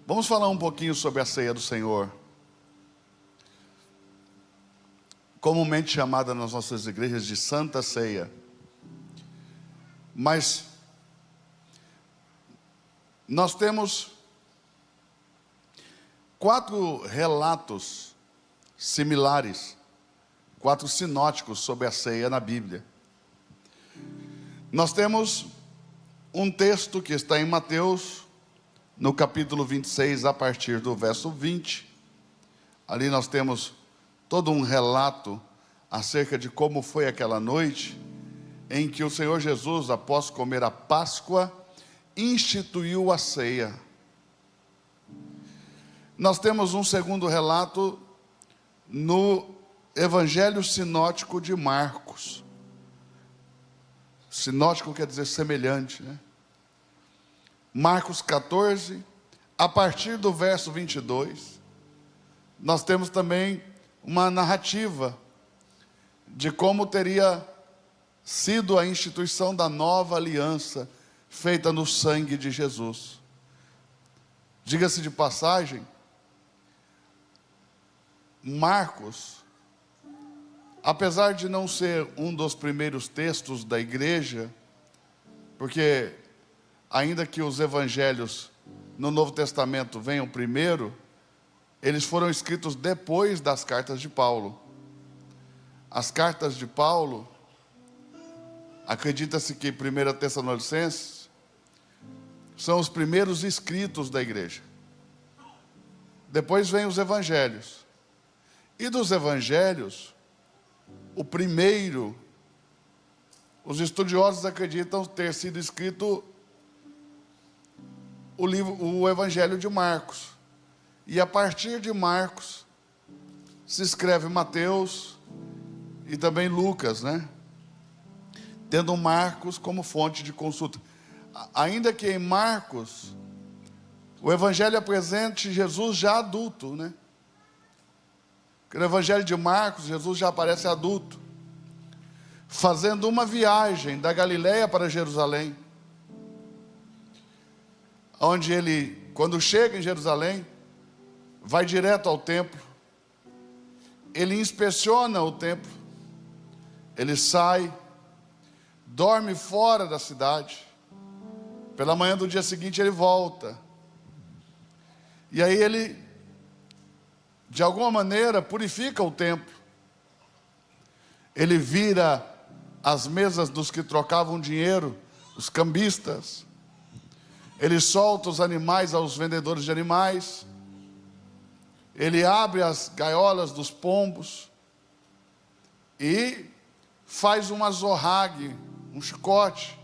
Vamos falar um pouquinho sobre a ceia do Senhor, comumente chamada nas nossas igrejas de Santa Ceia. Mas nós temos 4 relatos similares, 4 sinóticos sobre a ceia na Bíblia. Nós temos um texto que está em Mateus, no capítulo 26, a partir do verso 20. Ali nós temos todo um relato acerca de como foi aquela noite em que o Senhor Jesus, após comer a Páscoa, instituiu a ceia. Nós temos um segundo relato no Evangelho sinótico de Marcos. Sinótico quer dizer semelhante, né? Marcos 14, a partir do verso 22, nós temos também uma narrativa de como teria sido a instituição da nova aliança feita no sangue de Jesus. Diga-se de passagem, Marcos, apesar de não ser um dos primeiros textos da igreja, porque ainda que os evangelhos no Novo Testamento venham primeiro, eles foram escritos depois das cartas de Paulo. As cartas de Paulo, acredita-se que 1 Tessalonicenses são os primeiros escritos da igreja. Depois vem os evangelhos. E dos evangelhos, o primeiro, os estudiosos acreditam ter sido escrito o Evangelho de Marcos. E a partir de Marcos se escreve Mateus e também Lucas, né? Tendo Marcos como fonte de consulta. Ainda que em Marcos o Evangelho apresente Jesus já adulto, né? No Evangelho de Marcos, Jesus já aparece adulto, fazendo uma viagem da Galileia para Jerusalém, onde ele, quando chega em Jerusalém, vai direto ao templo, ele inspeciona o templo, ele sai, dorme fora da cidade, pela manhã do dia seguinte ele volta, e aí ele, de alguma maneira, purifica o templo, ele vira as mesas dos que trocavam dinheiro, os cambistas, ele solta os animais aos vendedores de animais, ele abre as gaiolas dos pombos e faz uma azorrague, um chicote.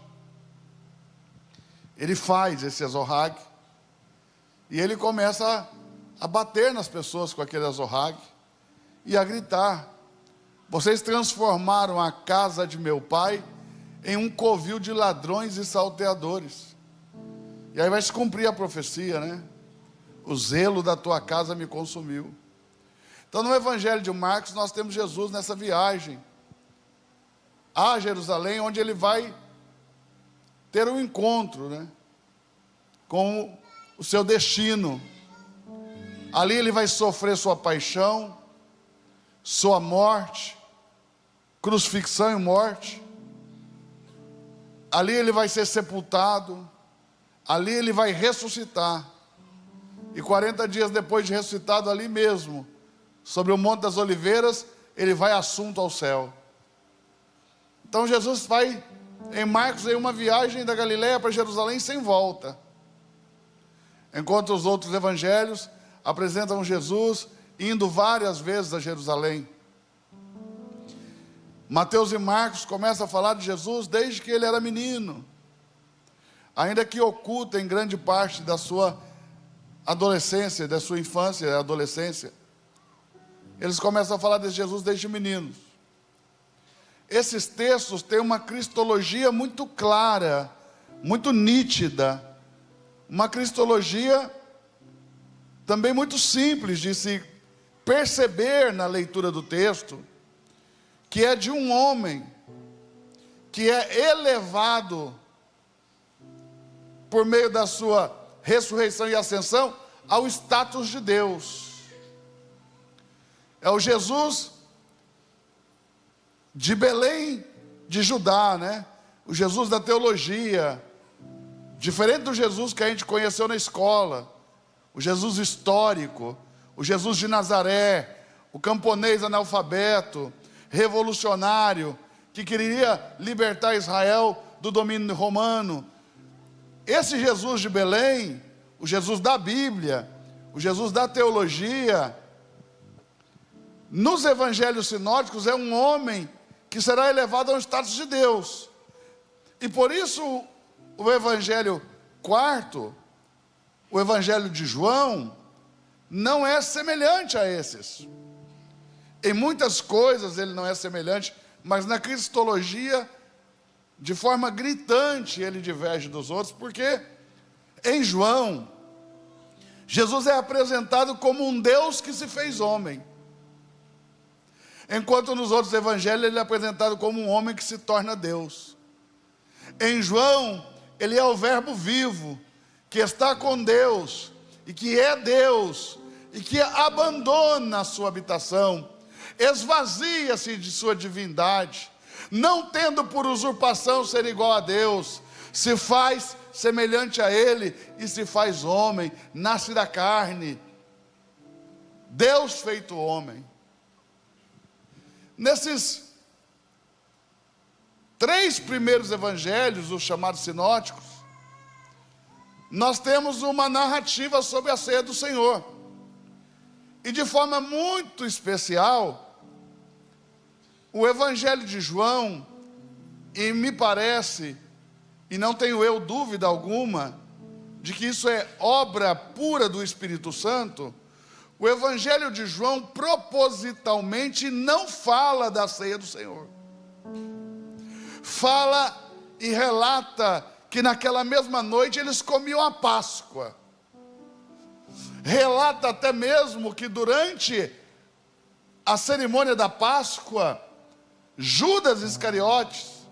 Ele faz esse azorrague e ele começa a bater nas pessoas com aquele azorrague e a gritar: vocês transformaram a casa de meu pai em um covil de ladrões e salteadores. E aí vai se cumprir a profecia, né? O zelo da tua casa me consumiu. Então no Evangelho de Marcos nós temos Jesus nessa viagem a Jerusalém, onde ele vai ter um encontro, né, com o seu destino. Ali ele vai sofrer sua paixão, sua morte, crucifixão e morte. Ali ele vai ser sepultado. Ali ele vai ressuscitar. E 40 dias depois de ressuscitado, ali mesmo, sobre o Monte das Oliveiras, ele vai assunto ao céu. Então Jesus vai, em Marcos, em uma viagem da Galileia para Jerusalém sem volta. Enquanto os outros evangelhos apresentam Jesus indo várias vezes a Jerusalém. Mateus e Marcos começam a falar de Jesus desde que ele era menino, ainda que oculta em grande parte da sua adolescência, da sua infância e adolescência. Eles começam a falar de Jesus desde meninos. Esses textos têm uma cristologia muito clara, muito nítida, uma cristologia também muito simples de se perceber na leitura do texto, que é de um homem que é elevado por meio da sua ressurreição e ascensão ao status de Deus. É o Jesus de Belém de Judá, né? O Jesus da teologia, diferente do Jesus que a gente conheceu na escola, o Jesus histórico, o Jesus de Nazaré, o camponês analfabeto, revolucionário, que queria libertar Israel do domínio romano. Esse Jesus de Belém, o Jesus da Bíblia, o Jesus da teologia, nos evangelhos sinóticos é um homem que será elevado ao status de Deus. E por isso o evangelho quarto, o evangelho de João, não é semelhante a esses. Em muitas coisas ele não é semelhante, mas na cristologia, de forma gritante, ele diverge dos outros, porque em João, Jesus é apresentado como um Deus que se fez homem. Enquanto nos outros evangelhos ele é apresentado como um homem que se torna Deus. Em João, ele é o verbo vivo, que está com Deus, e que é Deus, e que abandona a sua habitação, esvazia-se de sua divindade, não tendo por usurpação ser igual a Deus, se faz semelhante a Ele, e se faz homem, nasce da carne, Deus feito homem. Nesses 3 primeiros evangelhos, os chamados sinóticos, nós temos uma narrativa sobre a ceia do Senhor. E de forma muito especial, o evangelho de João, e me parece, e não tenho eu dúvida alguma, de que isso é obra pura do Espírito Santo, o evangelho de João propositalmente não fala da ceia do Senhor. Fala e relata que naquela mesma noite eles comiam a Páscoa. Relata até mesmo que durante a cerimônia da Páscoa, Judas Iscariotes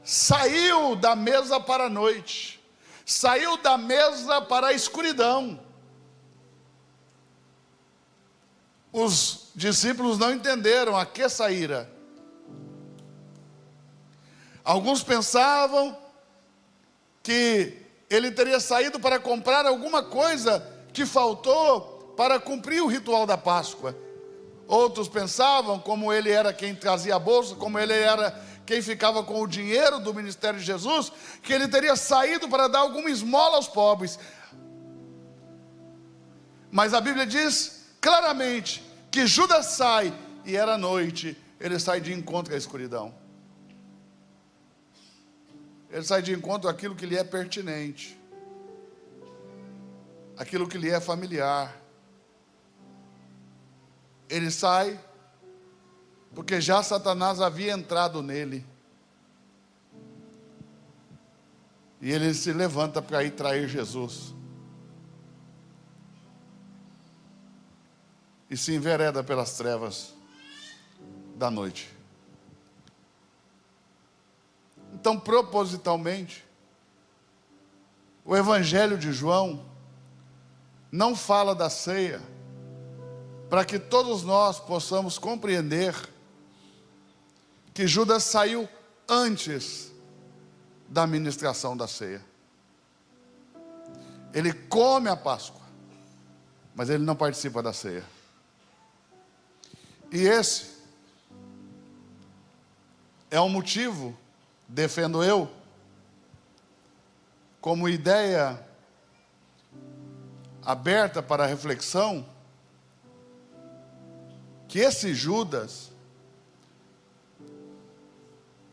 saiu da mesa para a noite, saiu da mesa para a escuridão. Os discípulos não entenderam a que saíra. Alguns pensavam que ele teria saído para comprar alguma coisa que faltou para cumprir o ritual da Páscoa. Outros pensavam, como ele era quem trazia a bolsa, como ele era quem ficava com o dinheiro do ministério de Jesus, que ele teria saído para dar alguma esmola aos pobres. Mas a Bíblia diz claramente que Judas sai, e era noite, ele sai de encontro à escuridão. Ele sai de encontro àquilo que lhe é pertinente, aquilo que lhe é familiar. Ele sai porque já Satanás havia entrado nele. E ele se levanta para ir trair Jesus. E se envereda pelas trevas da noite. Então, propositalmente, o evangelho de João não fala da ceia, para que todos nós possamos compreender que Judas saiu antes da ministração da ceia. Ele come a Páscoa, mas ele não participa da ceia. E esse é um motivo, defendo eu, como ideia aberta para a reflexão, que esse Judas,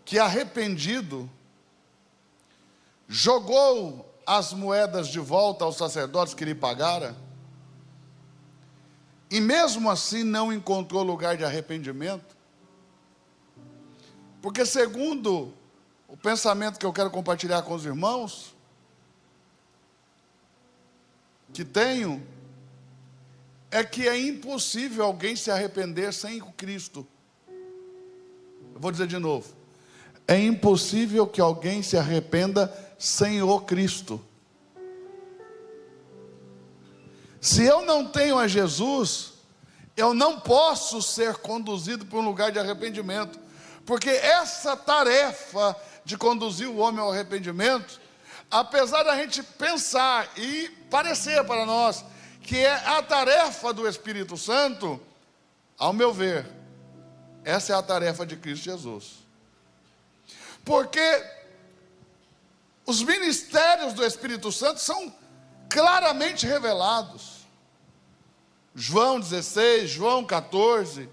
que arrependido, jogou as moedas de volta aos sacerdotes que lhe pagaram, e mesmo assim não encontrou lugar de arrependimento, porque segundo o pensamento que eu quero compartilhar com os irmãos, que tenho, é que é impossível alguém se arrepender sem o Cristo. Eu vou dizer de novo, é impossível que alguém se arrependa sem o Cristo. Se eu não tenho a Jesus, eu não posso ser conduzido para um lugar de arrependimento, porque essa tarefa de conduzir o homem ao arrependimento, apesar da gente pensar e parecer para nós que é a tarefa do Espírito Santo, ao meu ver, essa é a tarefa de Cristo Jesus. Porque os ministérios do Espírito Santo são claramente revelados. João 16, João 14.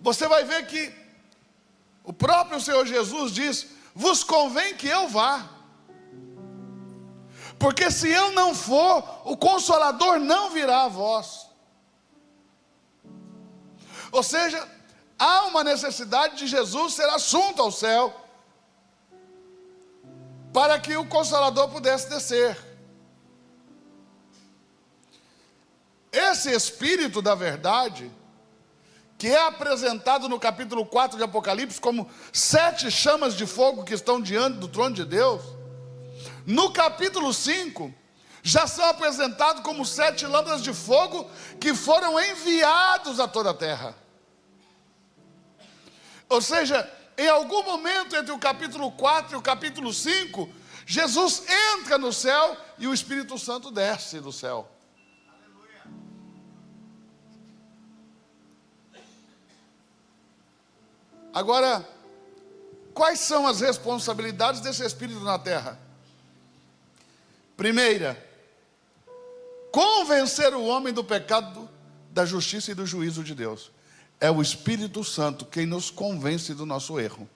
Você vai ver que o próprio Senhor Jesus diz: vos convém que eu vá, porque se eu não for, o Consolador não virá a vós. Ou seja, há uma necessidade de Jesus ser assunto ao céu, para que o Consolador pudesse descer. Esse Espírito da verdade, que é apresentado no capítulo 4 de Apocalipse como 7 chamas de fogo que estão diante do trono de Deus, no capítulo 5, já são apresentados como 7 lâmpadas de fogo que foram enviados a toda a terra. Ou seja, em algum momento entre o capítulo 4 e o capítulo 5, Jesus entra no céu e o Espírito Santo desce do céu. Agora, quais são as responsabilidades desse Espírito na terra? Primeira, convencer o homem do pecado, da justiça e do juízo de Deus. É o Espírito Santo quem nos convence do nosso erro.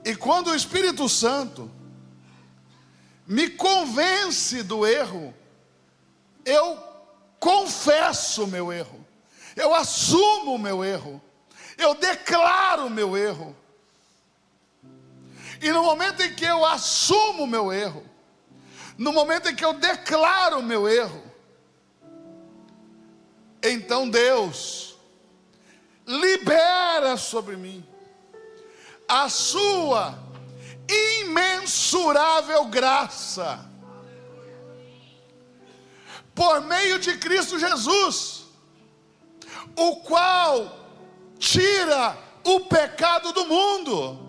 E quando o Espírito Santo me convence do erro, eu confesso o meu erro, eu assumo o meu erro, eu declaro o meu erro. E no momento em que eu assumo o meu erro, no momento em que eu declaro o meu erro, então Deus libera sobre mim a sua imensurável graça, por meio de Cristo Jesus, o qual tira o pecado do mundo.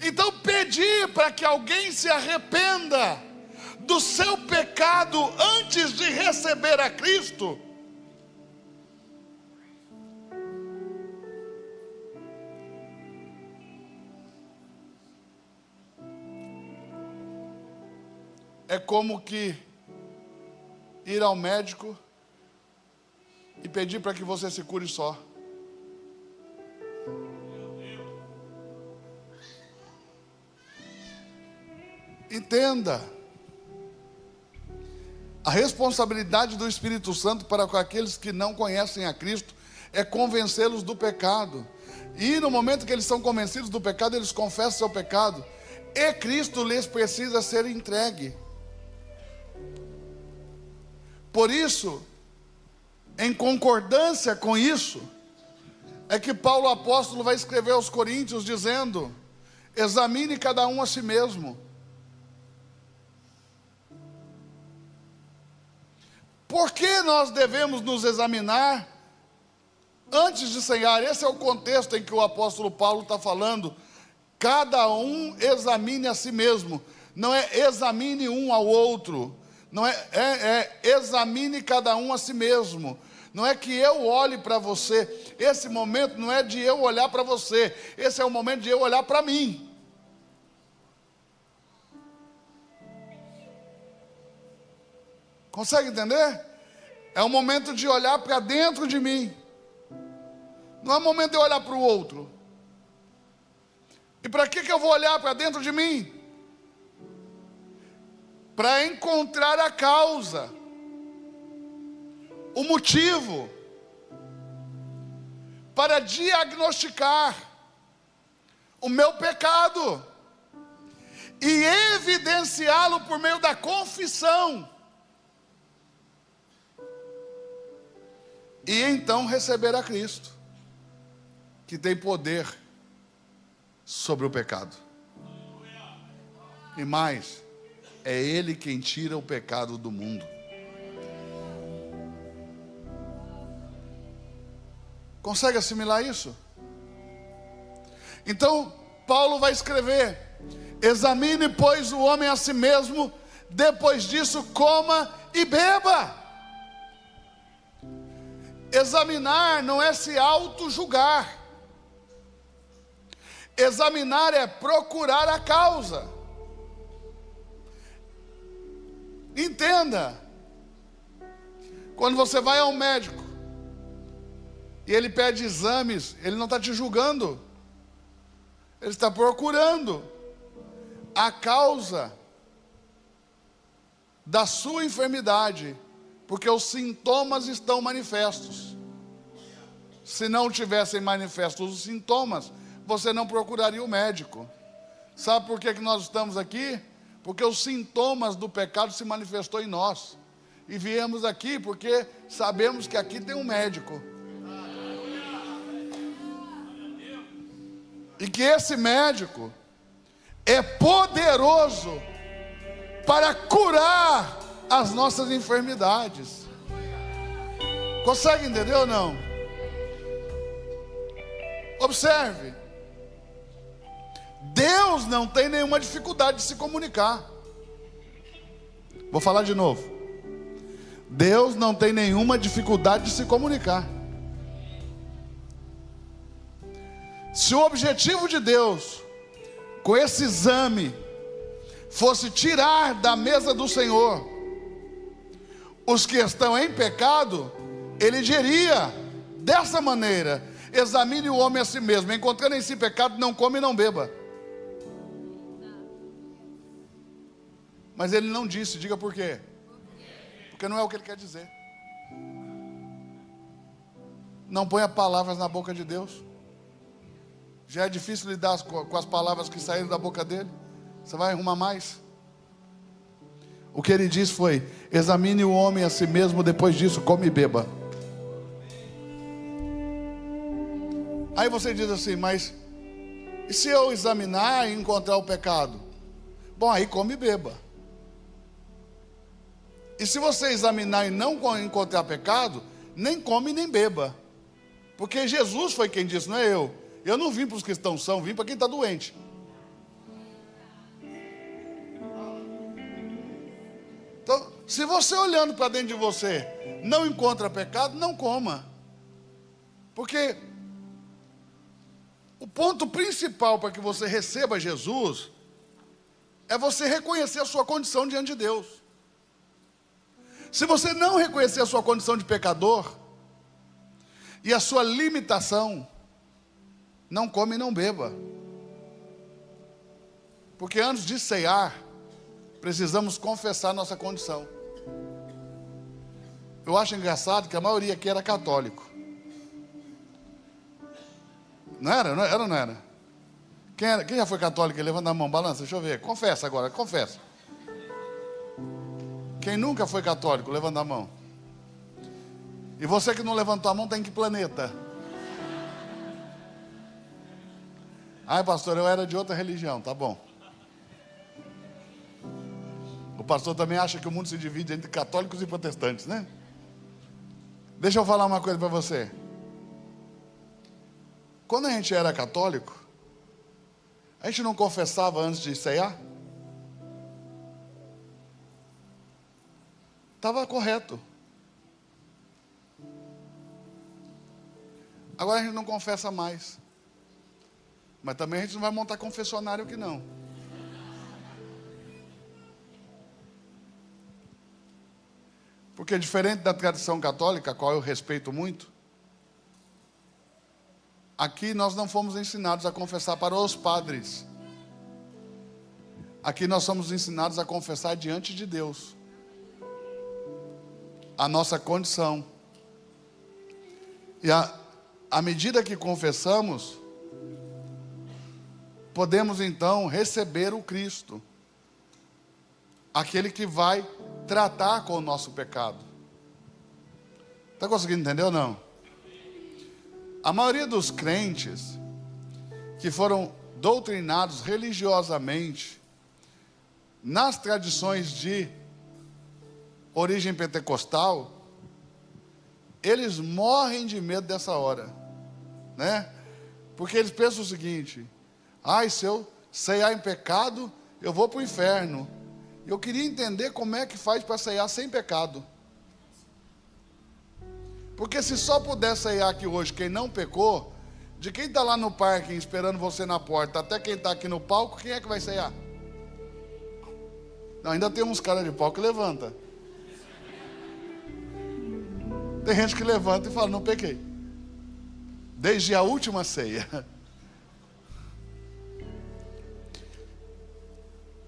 Então, pedir para que alguém se arrependa do seu pecado antes de receber a Cristo, é como que ir ao médico e pedir para que você se cure só. Entenda, a responsabilidade do Espírito Santo para com aqueles que não conhecem a Cristo é convencê-los do pecado. E no momento que eles são convencidos do pecado, eles confessam seu pecado, e Cristo lhes precisa ser entregue. Por isso, em concordância com isso, é que Paulo apóstolo vai escrever aos Coríntios dizendo: examine cada um a si mesmo. Por que nós devemos nos examinar antes de ceiar? Esse é o contexto em que o apóstolo Paulo está falando. Cada um examine a si mesmo. Não é examine um ao outro. Não é examine cada um a si mesmo. Não é que eu olhe para você. Esse momento não é de eu olhar para você. Esse é o momento de eu olhar para mim. Consegue entender? É um momento de olhar para dentro de mim. Não é um momento de eu olhar para o outro. E para que eu vou olhar para dentro de mim? Para encontrar a causa, o motivo, para diagnosticar o meu pecado e evidenciá-lo por meio da confissão. E então receber a Cristo, que tem poder sobre o pecado. E mais, é Ele quem tira o pecado do mundo. Consegue assimilar isso? Então, Paulo vai escrever: examine, pois, o homem a si mesmo, depois disso coma e beba. Examinar não é se auto-julgar. Examinar é procurar a causa. Entenda, quando você vai ao médico e ele pede exames, ele não está te julgando, ele está procurando a causa da sua enfermidade, porque os sintomas estão manifestos. Se não tivessem manifestos os sintomas, você não procuraria o médico. Sabe por que nós estamos aqui? Porque os sintomas do pecado se manifestou em nós. E viemos aqui porque sabemos que aqui tem um médico. E que esse médico é poderoso para curar as nossas enfermidades. Consegue entender ou não? Observe. Deus não tem nenhuma dificuldade de se comunicar. Vou falar de novo. Deus não tem nenhuma dificuldade de se comunicar. Se o objetivo de Deus com esse exame fosse tirar da mesa do Senhor os que estão em pecado, Ele diria dessa maneira: examine o homem a si mesmo, encontrando em si pecado, não come e não beba. Mas Ele não disse. Diga por quê? Porque não é o que Ele quer dizer. Não ponha palavras na boca de Deus. Já é difícil lidar com as palavras que saíram da boca dele. Você vai arrumar mais? O que Ele disse foi: examine o homem a si mesmo, depois disso come e beba. Aí você diz assim: mas e se eu examinar e encontrar o pecado? Bom, aí come e beba. E se você examinar e não encontrar pecado, nem come nem beba. Porque Jesus foi quem disse, não é eu. Eu não vim para os que estão sãos, vim para quem está doente. Então, se você olhando para dentro de você não encontra pecado, não coma. Porque o ponto principal para que você receba Jesus é você reconhecer a sua condição diante de Deus. Se você não reconhecer a sua condição de pecador e a sua limitação, não come e não beba. Porque antes de ceiar, precisamos confessar nossa condição. Eu acho engraçado que a maioria aqui era católico. Não era? Não era ou não era? Quem já foi católico? Levanta a mão, balança, deixa eu ver. Confessa agora, confessa. Quem nunca foi católico, levanta a mão. E você que não levantou a mão, tem que planeta? Ai, pastor, eu era de outra religião, tá bom. O pastor também acha que o mundo se divide entre católicos e protestantes, né? Deixa eu falar uma coisa para você. Quando a gente era católico, a gente não confessava antes de ceiar? Estava correto. Agora a gente não confessa mais. Mas também a gente não vai montar confessionário aqui não. Porque diferente da tradição católica, a qual eu respeito muito, aqui nós não fomos ensinados a confessar para os padres. Aqui nós somos ensinados a confessar diante de Deus a nossa condição. E à medida que confessamos, podemos então receber o Cristo, aquele que vai tratar com o nosso pecado. Está conseguindo entender ou não? A maioria dos crentes que foram doutrinados religiosamente nas tradições de origem pentecostal, eles morrem de medo dessa hora, né? Porque eles pensam o seguinte: se eu ceiar em pecado, eu vou para o inferno. Eu queria entender como é que faz para ceiar sem pecado. Porque se só puder ceiar aqui hoje quem não pecou, de quem está lá no parque esperando você na porta, até quem está aqui no palco, quem é que vai ceiar? Não, ainda tem uns caras de pau que levanta. Tem gente que levanta e fala: não pequei, desde a última ceia.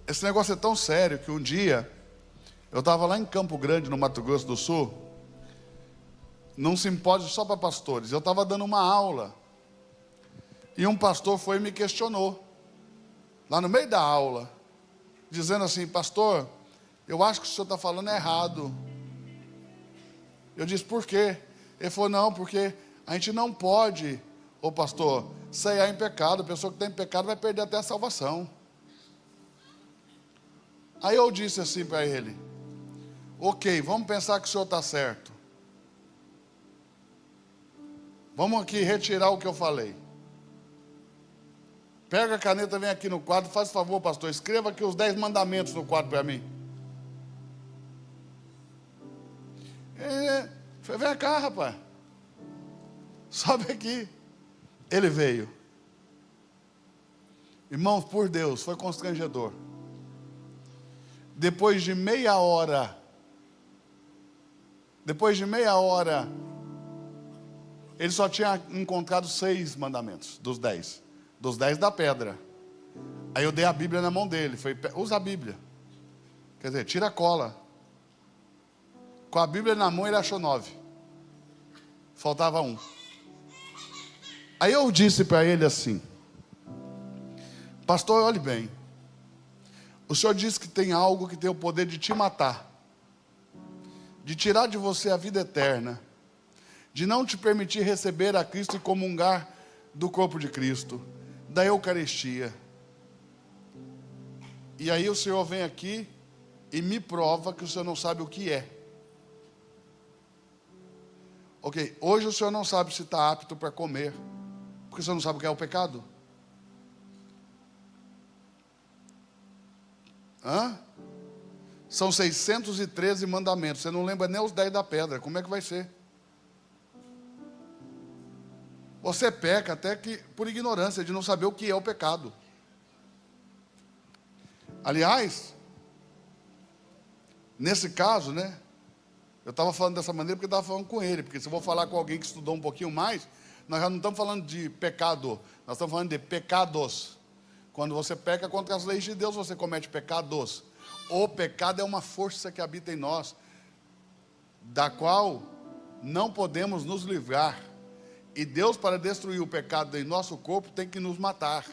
Esse negócio é tão sério que um dia eu estava lá em Campo Grande, no Mato Grosso do Sul, num simpósio só para pastores. Eu estava dando uma aula e um pastor foi e me questionou lá no meio da aula, dizendo assim: pastor, eu acho que o senhor está falando errado. Eu disse: por quê? Ele falou: não, porque a gente não pode, ô pastor, ceiar em pecado. A pessoa que tem pecado vai perder até a salvação. Aí eu disse assim para ele: ok, vamos pensar que o senhor está certo. Vamos aqui retirar o que eu falei. Pega a caneta, vem aqui no quadro, faz favor, pastor, escreva aqui os 10 mandamentos no quadro para mim. Falei: vem cá, rapaz, sobe aqui. Ele veio. Irmãos, por Deus, foi constrangedor. Depois de meia hora, ele só tinha encontrado 6 mandamentos dos 10. Dos 10 da pedra. Aí eu dei a Bíblia na mão dele. Falei: usa a Bíblia. Quer dizer, tira a cola. Com a Bíblia na mão ele achou 9. Faltava 1. Aí eu disse para ele assim: pastor, olhe bem, o senhor disse que tem algo que tem o poder de te matar, de tirar de você a vida eterna, de não te permitir receber a Cristo e comungar do corpo de Cristo, da Eucaristia. E aí o senhor vem aqui e me prova que o senhor não sabe o que é. Ok, hoje o senhor não sabe se está apto para comer, porque o senhor não sabe o que é o pecado. São 613 mandamentos. Você não lembra nem os 10 da pedra. Como é que vai ser? Você peca até que por ignorância de não saber o que é o pecado. Aliás, nesse caso, né? Eu estava falando dessa maneira porque eu estava falando com ele. Porque se eu vou falar com alguém que estudou um pouquinho mais, nós já não estamos falando de pecado, nós estamos falando de pecados. Quando você peca contra as leis de Deus, você comete pecados. O pecado é uma força que habita em nós, da qual não podemos nos livrar. E Deus, para destruir o pecado em nosso corpo, tem que nos matar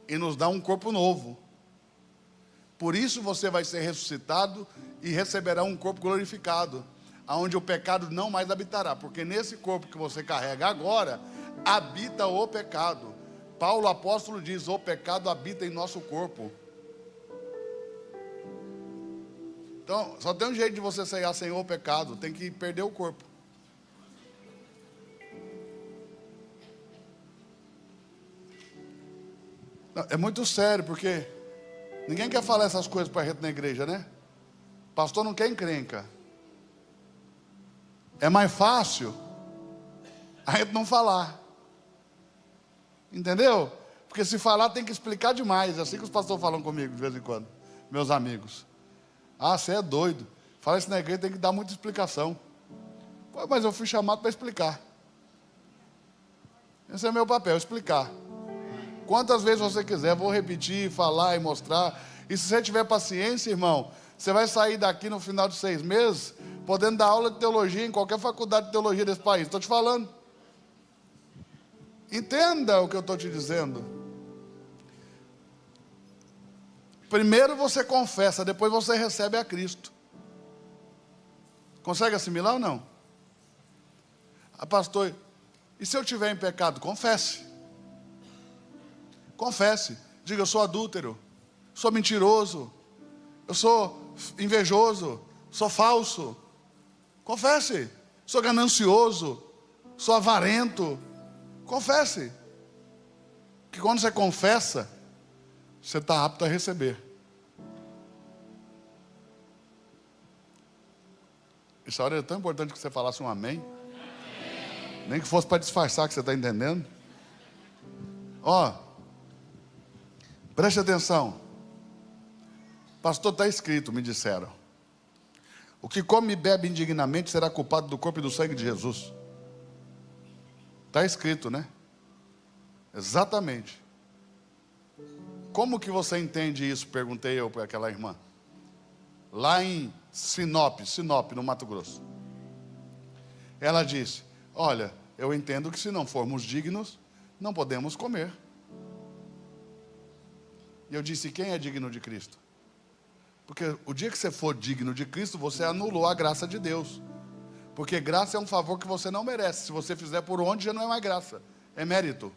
e nos dar um corpo novo. Por isso você vai ser ressuscitado e receberá um corpo glorificado, onde o pecado não mais habitará, porque nesse corpo que você carrega agora, habita o pecado. Paulo apóstolo diz: o pecado habita em nosso corpo. Então, só tem um jeito de você ceiar sem o pecado: tem que perder o corpo. É muito sério, porque ninguém quer falar essas coisas para a gente na igreja, né? Pastor não quer encrenca. É mais fácil a gente não falar. Entendeu? Porque se falar tem que explicar demais. É assim que os pastores falam comigo de vez em quando, meus amigos. Você é doido. Fala isso na igreja, tem que dar muita explicação. Pô, mas eu fui chamado para explicar. Esse é meu papel, explicar. Quantas vezes você quiser, vou repetir, falar e mostrar. E se você tiver paciência, irmão, você vai sair daqui no final de 6 meses, podendo dar aula de teologia em qualquer faculdade de teologia desse país. Estou te falando. Entenda o que eu estou te dizendo. Primeiro você confessa, depois você recebe a Cristo. Consegue assimilar ou não? Pastor, e se eu estiver em pecado? Confesse. Confesse. Diga: eu sou adúltero, sou mentiroso, eu sou invejoso, sou falso. Confesse. Sou ganancioso, sou avarento. Confesse. Que quando você confessa, você está apto a receber. Essa hora é tão importante que você falasse um amém. Nem que fosse para disfarçar que você está entendendo. Ó, preste atenção. Pastor, está escrito, me disseram: o que come e bebe indignamente será culpado do corpo e do sangue de Jesus. Está escrito, né? Exatamente. Como que você entende isso? Perguntei eu para aquela irmã. Lá em Sinop, no Mato Grosso. Ela disse: olha, eu entendo que se não formos dignos, não podemos comer. E eu disse: quem é digno de Cristo? Porque o dia que você for digno de Cristo, você anulou a graça de Deus. Porque graça é um favor que você não merece. Se você fizer por onde, já não é mais graça, é mérito.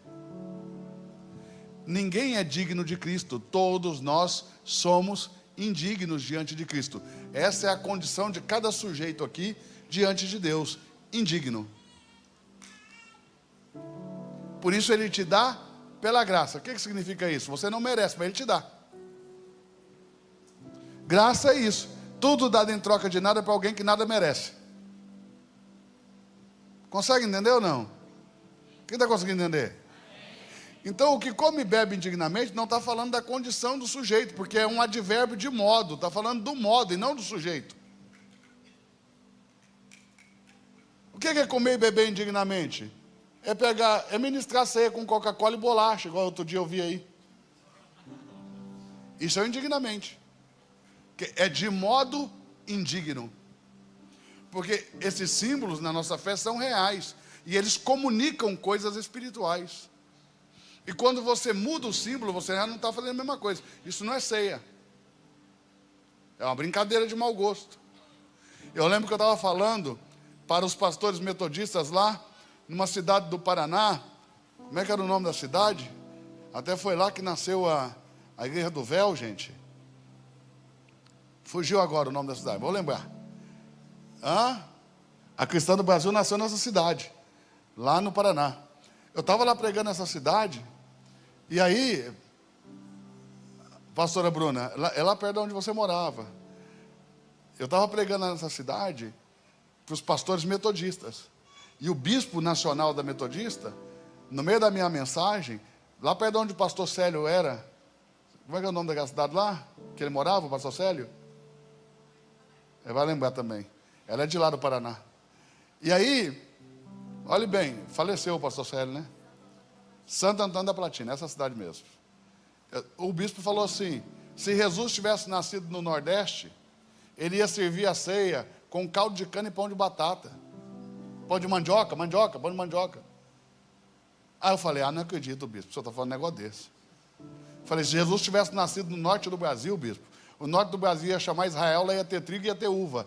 Ninguém é digno de Cristo. Todos nós somos indignos diante de Cristo. Essa é a condição de cada sujeito aqui diante de Deus: indigno. Por isso Ele te dá pela graça. O que significa isso? Você não merece, mas Ele te dá. Graça é isso. Tudo dado em troca de nada para alguém que nada merece. Consegue entender ou não? Quem está conseguindo entender? Então, o que come e bebe indignamente não está falando da condição do sujeito, porque é um advérbio de modo. Está falando do modo e não do sujeito. O que é comer e beber indignamente? É ministrar ceia com Coca-Cola e bolacha, igual outro dia eu vi aí. Isso é indignamente. É de modo indigno. Porque esses símbolos na nossa fé são reais. E eles comunicam coisas espirituais. E quando você muda o símbolo, você já não está fazendo a mesma coisa. Isso não é ceia. É uma brincadeira de mau gosto. Eu lembro que eu estava falando para os pastores metodistas lá, numa cidade do Paraná. Como é que era o nome da cidade? Até foi lá que nasceu a Igreja do Véu, gente. Fugiu agora o nome da cidade, vou lembrar. A Cristã do Brasil nasceu nessa cidade, lá no Paraná. Eu estava lá pregando nessa cidade, e aí, pastora Bruna, é lá perto de onde você morava. Eu estava pregando nessa cidade para os pastores metodistas. E o bispo nacional da metodista, no meio da minha mensagem, lá perto de onde o pastor Célio era, como é que é o nome daquela cidade lá? Que ele morava, o pastor Célio? Ele vai lembrar também. Ela é de lá do Paraná. E aí, olhe bem, faleceu o pastor Célio, né? Santo Antônio da Platina, essa cidade mesmo. O bispo falou assim: se Jesus tivesse nascido no Nordeste, ele ia servir a ceia com caldo de cana e pão de batata. Pão de mandioca, pão de mandioca. Aí eu falei: não acredito, bispo, o senhor está falando um negócio desse. Falei: se Jesus tivesse nascido no norte do Brasil, bispo, o norte do Brasil ia chamar Israel, lá ia ter trigo e ia ter uva.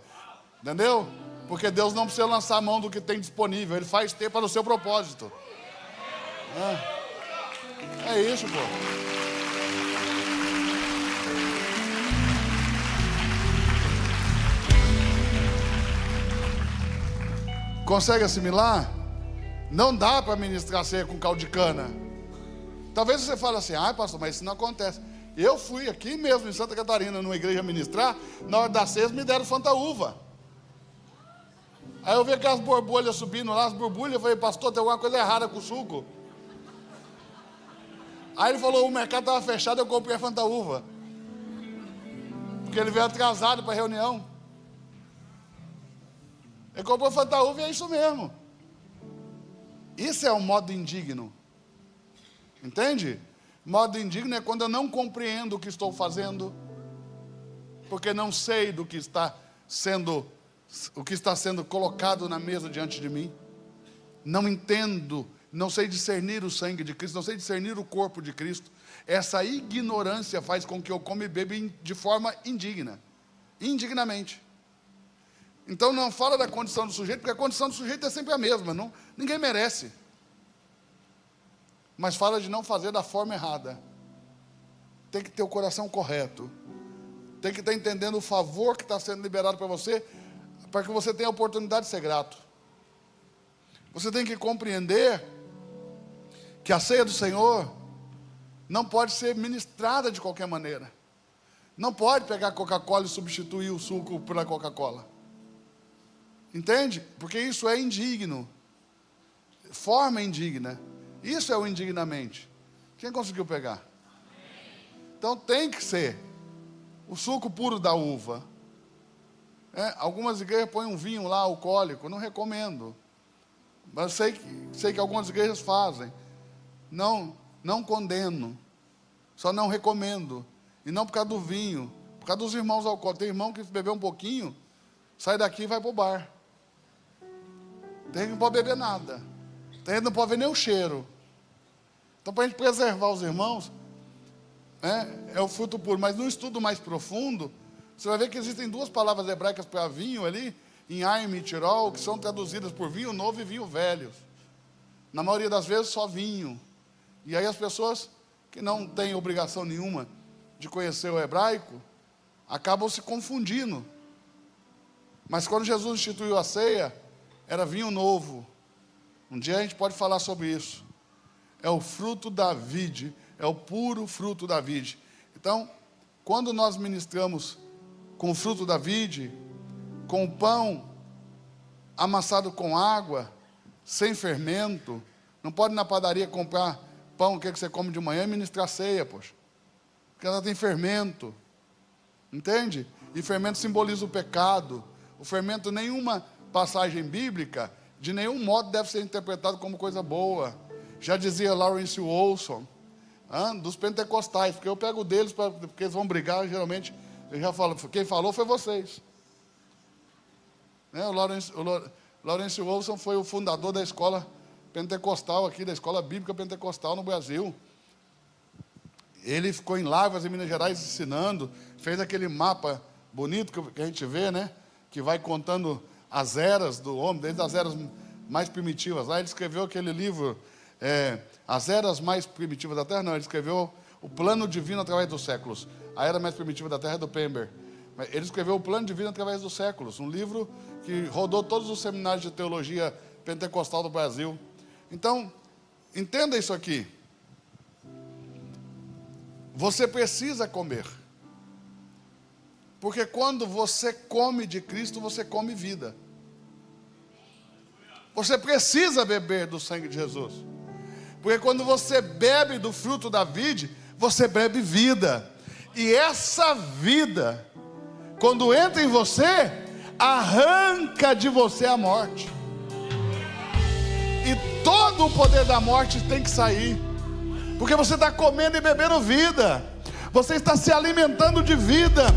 Entendeu? Porque Deus não precisa lançar a mão do que tem disponível, Ele faz ter para o seu propósito. É isso, pô. Consegue assimilar? Não dá para ministrar ceia com caldo de cana. Talvez você fale assim: pastor, mas isso não acontece. Eu fui aqui mesmo em Santa Catarina, numa igreja ministrar, na hora da ceia me deram Fanta-uva. Aí eu vi aquelas borbulhas subindo lá, as borbulhas, eu falei: pastor, tem alguma coisa errada com o suco. Aí ele falou: o mercado estava fechado, eu comprei a Fanta-uva. Porque ele veio atrasado para a reunião. Ele comprou a Fanta-uva e é isso mesmo. Isso é um modo indigno. Entende? Modo indigno é quando eu não compreendo o que estou fazendo, porque não sei do que está sendo, o que está sendo colocado na mesa diante de mim. Não entendo, não sei discernir o sangue de Cristo, não sei discernir o corpo de Cristo. Essa ignorância faz com que eu coma e beba de forma indigna, indignamente. Então não fala da condição do sujeito, porque a condição do sujeito é sempre a mesma, ninguém merece. Mas fala de não fazer da forma errada. tem que ter o coração correto. Tem que estar entendendo o favor que está sendo liberado para você, para que você tenha a oportunidade de ser grato. Você tem que compreender que a ceia do Senhor não pode ser ministrada de qualquer maneira. Não pode pegar a Coca-Cola e substituir o suco pela Coca-Cola. Entende? Porque isso é indigno. Forma indigna. Isso é o indignamente. Quem conseguiu pegar? Então tem que ser o suco puro da uva. Algumas igrejas põem um vinho lá alcoólico. Não recomendo. Mas sei que algumas igrejas fazem. Não condeno. Só não recomendo. E não por causa do vinho. Por causa dos irmãos alcoólicos. Tem irmão que beber um pouquinho, sai daqui e vai para o bar. Tem que não pode beber nada. Tem que não pode ver nem o cheiro. Então, para a gente preservar os irmãos, é o fruto puro. Mas no estudo mais profundo, você vai ver que existem duas palavras hebraicas para vinho ali, em Aim e Tirol, que são traduzidas por vinho novo e vinho velho. Na maioria das vezes, só vinho. E aí as pessoas que não têm obrigação nenhuma de conhecer o hebraico, acabam se confundindo. Mas quando Jesus instituiu a ceia, era vinho novo. Um dia a gente pode falar sobre isso. É o fruto da vide, é o puro fruto da vide. Então, quando nós ministramos com o fruto da vide, com o pão amassado com água, sem fermento, não pode ir na padaria comprar pão que você come de manhã e ministrar ceia, poxa. Porque ela tem fermento. Entende? E fermento simboliza o pecado. O fermento, nenhuma passagem bíblica, de nenhum modo deve ser interpretado como coisa boa. Já dizia Lawrence Wilson, dos pentecostais, porque eu pego deles, porque eles vão brigar, geralmente, eu já falo, quem falou foi vocês. O Lawrence Wilson foi o fundador da escola pentecostal aqui, da escola bíblica pentecostal no Brasil. Ele ficou em Lavras, em Minas Gerais, ensinando, fez aquele mapa bonito que a gente vê, né? Que vai contando as eras do homem, desde as eras mais primitivas. Lá ele escreveu aquele livro, As Eras Mais Primitivas da Terra. Não, ele escreveu O Plano Divino através dos Séculos. A Era Mais Primitiva da Terra é do Pember. Ele escreveu O Plano Divino através dos Séculos, um livro que rodou todos os seminários de teologia pentecostal do Brasil. Então, entenda isso aqui. Você precisa comer. Porque quando você come de Cristo, você come vida. Você precisa beber do sangue de Jesus. Porque quando você bebe do fruto da vide, você bebe vida. E essa vida, quando entra em você, arranca de você a morte. E todo o poder da morte tem que sair. Porque você está comendo e bebendo vida. Você está se alimentando de vida.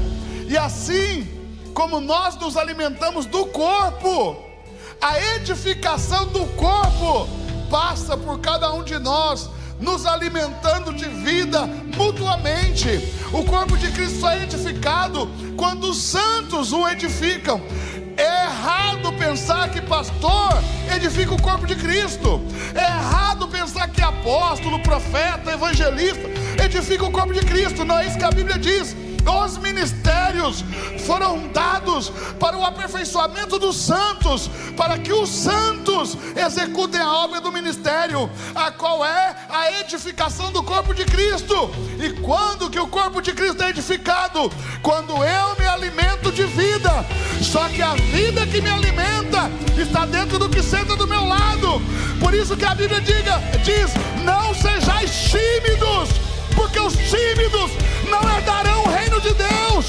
E assim como nós nos alimentamos do corpo, a edificação do corpo passa por cada um de nós, nos alimentando de vida mutuamente. O corpo de Cristo só é edificado quando os santos o edificam. É errado pensar que pastor edifica o corpo de Cristo. É errado pensar que apóstolo, profeta, evangelista edifica o corpo de Cristo. Não é isso que a Bíblia diz. Os ministérios foram dados para o aperfeiçoamento dos santos, para que os santos executem a obra do ministério, a qual é a edificação do corpo de Cristo. E quando que o corpo de Cristo é edificado? Quando eu me alimento de vida. Só que a vida que me alimenta está dentro do que senta do meu lado. Por isso que a Bíblia diz: não sejais tímidos, porque os tímidos não herdarão o reino de Deus.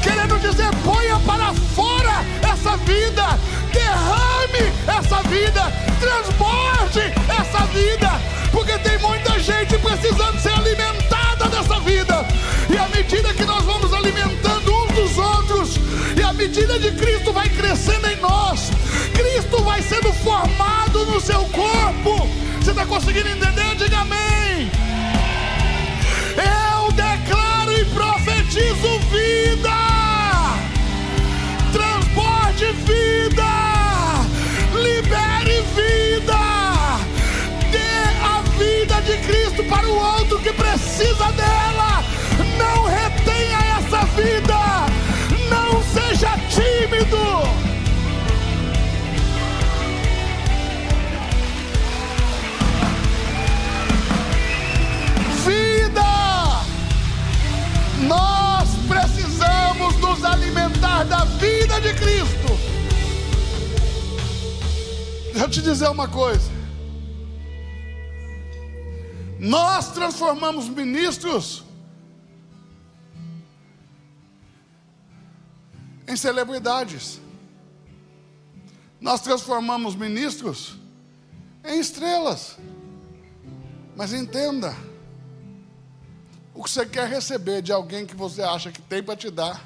Querendo dizer, ponha para fora essa vida, derrame essa vida, transborde essa vida, porque tem muita gente precisando ser alimentada dessa vida. E à medida que nós vamos alimentando uns dos outros, e à medida de Cristo vai crescendo em nós, Cristo vai sendo formado no seu corpo. Você está conseguindo entender? Diga amém. Eu declaro e profetizo vida, transborde vida, libere vida, dê a vida de Cristo para o outro que precisa dela. te dizer uma coisa. Nós transformamos ministros em celebridades. Nós transformamos ministros em estrelas. Mas entenda, o que você quer receber de alguém que você acha que tem para te dar,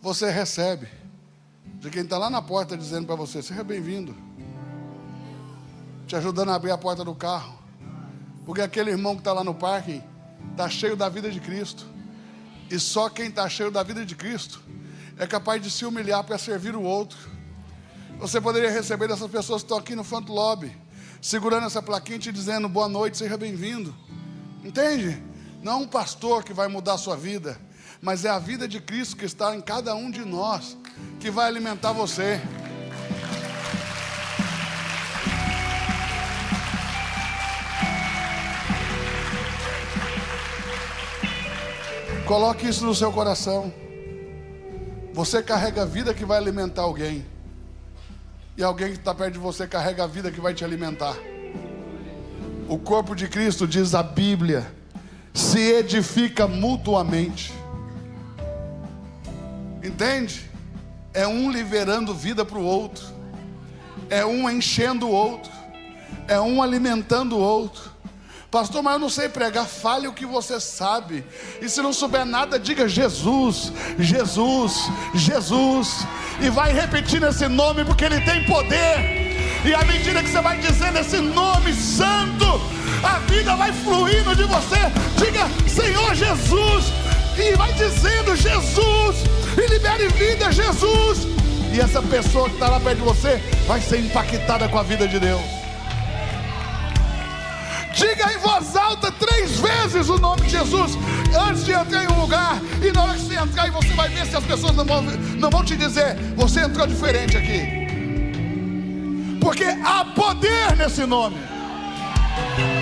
você recebe de quem está lá na porta dizendo para você: seja bem-vindo, te ajudando a abrir a porta do carro, porque aquele irmão que está lá no parque está cheio da vida de Cristo, e só quem está cheio da vida de Cristo é capaz de se humilhar para servir o outro. Você poderia receber dessas pessoas que estão aqui no front lobby, segurando essa plaquinha e te dizendo: boa noite, seja bem-vindo. Entende? Não é um pastor que vai mudar a sua vida, mas é a vida de Cristo que está em cada um de nós, que vai alimentar você. Coloque isso no seu coração. Você carrega a vida que vai alimentar alguém, e alguém que está perto de você carrega a vida que vai te alimentar. O corpo de Cristo, diz a Bíblia, se edifica mutuamente. Entende? É um liberando vida para o outro, é um enchendo o outro, é um alimentando o outro. Pastor, mas eu não sei pregar. Fale o que você sabe, e se não souber nada, diga Jesus, Jesus, Jesus, e vai repetindo esse nome, porque Ele tem poder. E à medida que você vai dizendo esse nome santo, a vida vai fluindo de você. Diga Senhor Jesus, e vai dizendo Jesus, e libere vida, Jesus. E essa pessoa que está lá perto de você vai ser impactada com a vida de Deus. Diga em voz alta 3 vezes o nome de Jesus antes de entrar em um lugar. E na hora que você entrar, e você vai ver se as pessoas não vão te dizer: você entrou diferente aqui. Porque há poder nesse nome,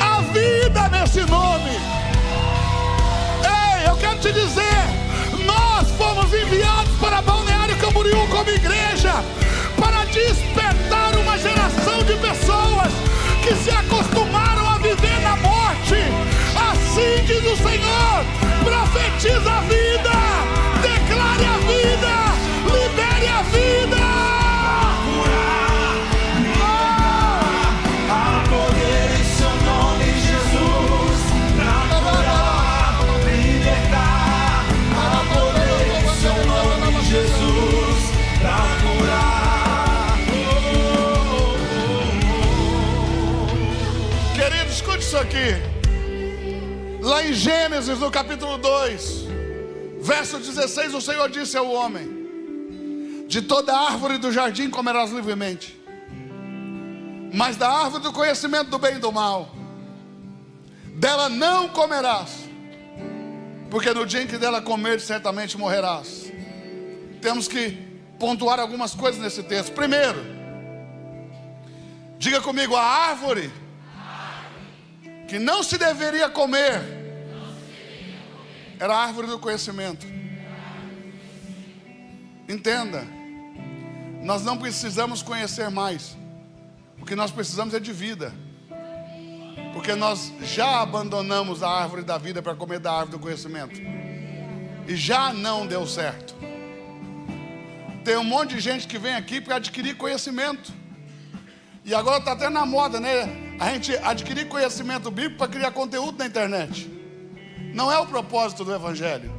há vida nesse nome. Ei, eu quero te dizer, nós fomos enviados para Balneário Camboriú como igreja, para despertar uma geração de pessoas que se acostumaram a viver na morte. Assim diz o Senhor: profetiza a vida, declare a vida, libere a vida. Há poder em seu nome, Jesus, pra curar, libertar. Há poder em seu nome, Jesus, pra curar. Querido, escute isso aqui. Lá em Gênesis, no capítulo 2, verso 16, o Senhor disse ao homem: de toda árvore do jardim comerás livremente, mas da árvore do conhecimento do bem e do mal, dela não comerás, porque no dia em que dela comer, certamente morrerás. Temos que pontuar algumas coisas nesse texto. Primeiro, diga comigo: a árvore que não se deveria comer era a árvore do conhecimento. Entenda, nós não precisamos conhecer mais, o que nós precisamos é de vida, porque nós já abandonamos a árvore da vida para comer da árvore do conhecimento, e já não deu certo. Tem um monte de gente que vem aqui para adquirir conhecimento, e agora está até na moda, né? A gente adquirir conhecimento bíblico para criar conteúdo na internet. Não é o propósito do Evangelho.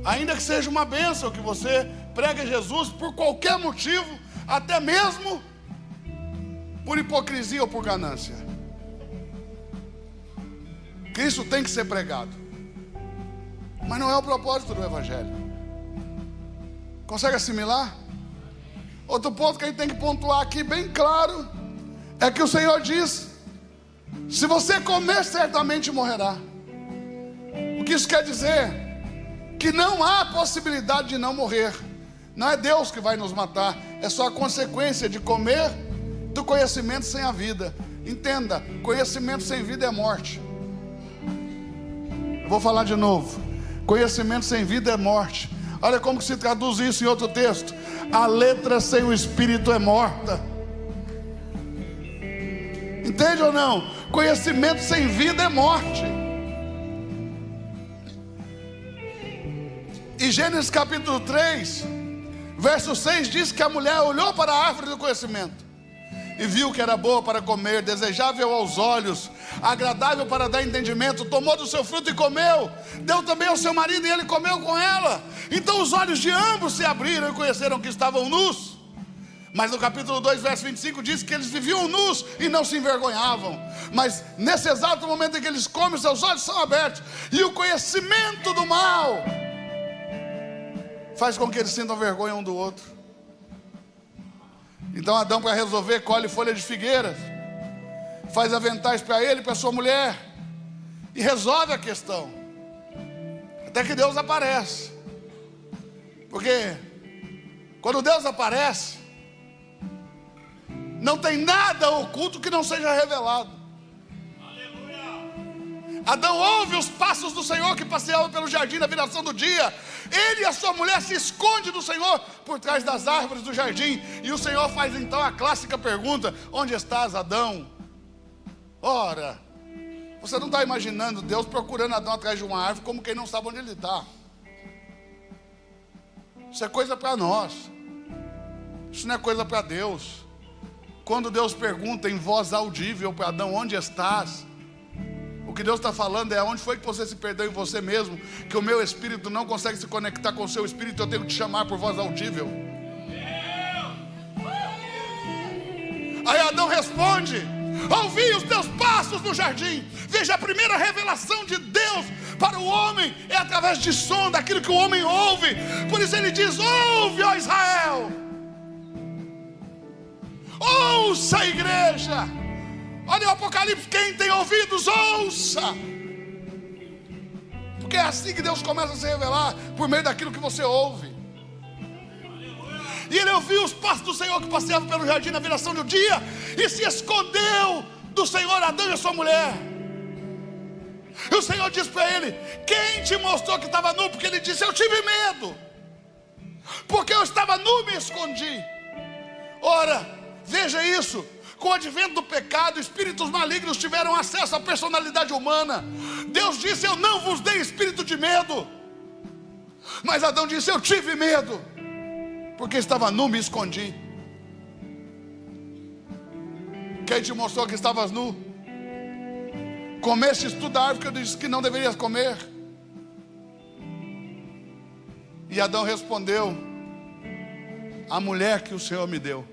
Ainda que seja uma bênção que você pregue Jesus por qualquer motivo, até mesmo por hipocrisia ou por ganância. Cristo tem que ser pregado, mas não é o propósito do Evangelho. Consegue assimilar? Outro ponto que a gente tem que pontuar aqui bem claro é que o Senhor diz: se você comer, certamente morrerá. O que isso quer dizer? Que não há possibilidade de não morrer. Não é Deus que vai nos matar, é só a consequência de comer do conhecimento sem a vida. Entenda, conhecimento sem vida é morte. Eu vou falar de novo: conhecimento sem vida é morte. Olha como que se traduz isso em outro texto: A letra sem o espírito é morta. Entende ou não? Conhecimento sem vida é morte. E Gênesis capítulo 3, verso 6 diz que a mulher olhou para a árvore do conhecimento e viu que era boa para comer, desejável aos olhos, agradável para dar entendimento. Tomou do seu fruto e comeu, deu também ao seu marido e ele comeu com ela. Então os olhos de ambos se abriram e conheceram que estavam nus. Mas no capítulo 2, verso 25 diz que eles viviam nus e não se envergonhavam. Mas nesse exato momento em que eles comem, seus olhos são abertos, e o conhecimento do mal faz com que eles sintam vergonha um do outro. Então Adão, para resolver, colhe folha de figueiras, faz aventais para ele e para sua mulher, e resolve a questão. Até que Deus aparece. Porque quando Deus aparece, não tem nada oculto que não seja revelado. Adão ouve os passos do Senhor que passeava pelo jardim na viração do dia. Ele e a sua mulher se escondem do Senhor por trás das árvores do jardim. E o Senhor faz então a clássica pergunta: onde estás, Adão? Ora, você não está imaginando Deus procurando Adão atrás de uma árvore como quem não sabe onde ele está. Isso é coisa para nós. Isso não é coisa para Deus. Quando Deus pergunta em voz audível para Adão: onde estás? O que Deus está falando é: onde foi que você se perdeu em você mesmo, que o meu espírito não consegue se conectar com o seu espírito, eu tenho que te chamar por voz audível. Aí Adão responde: ouvi os teus passos no jardim. Veja, a primeira revelação de Deus para o homem é através de som, daquilo que o homem ouve. Por isso ele diz: ouve, ó Israel, ouça a igreja. Olha o Apocalipse: quem tem ouvidos, ouça. Porque é assim que Deus começa a se revelar, por meio daquilo que você ouve. E ele ouviu os passos do Senhor que passeava pelo jardim na viração do dia, e se escondeu do Senhor Adão e a sua mulher. E o Senhor disse para ele: quem te mostrou que estava nu? Porque ele disse: eu tive medo, porque eu estava nu e me escondi. Ora, veja isso. Com o advento do pecado, espíritos malignos tiveram acesso à personalidade humana. Deus disse: eu não vos dei espírito de medo. Mas Adão disse: eu tive medo, porque estava nu, me escondi. Quem te mostrou que estavas nu? Comestes tu da árvore que eu disse que não deverias comer? E Adão respondeu: a mulher que o Senhor me deu,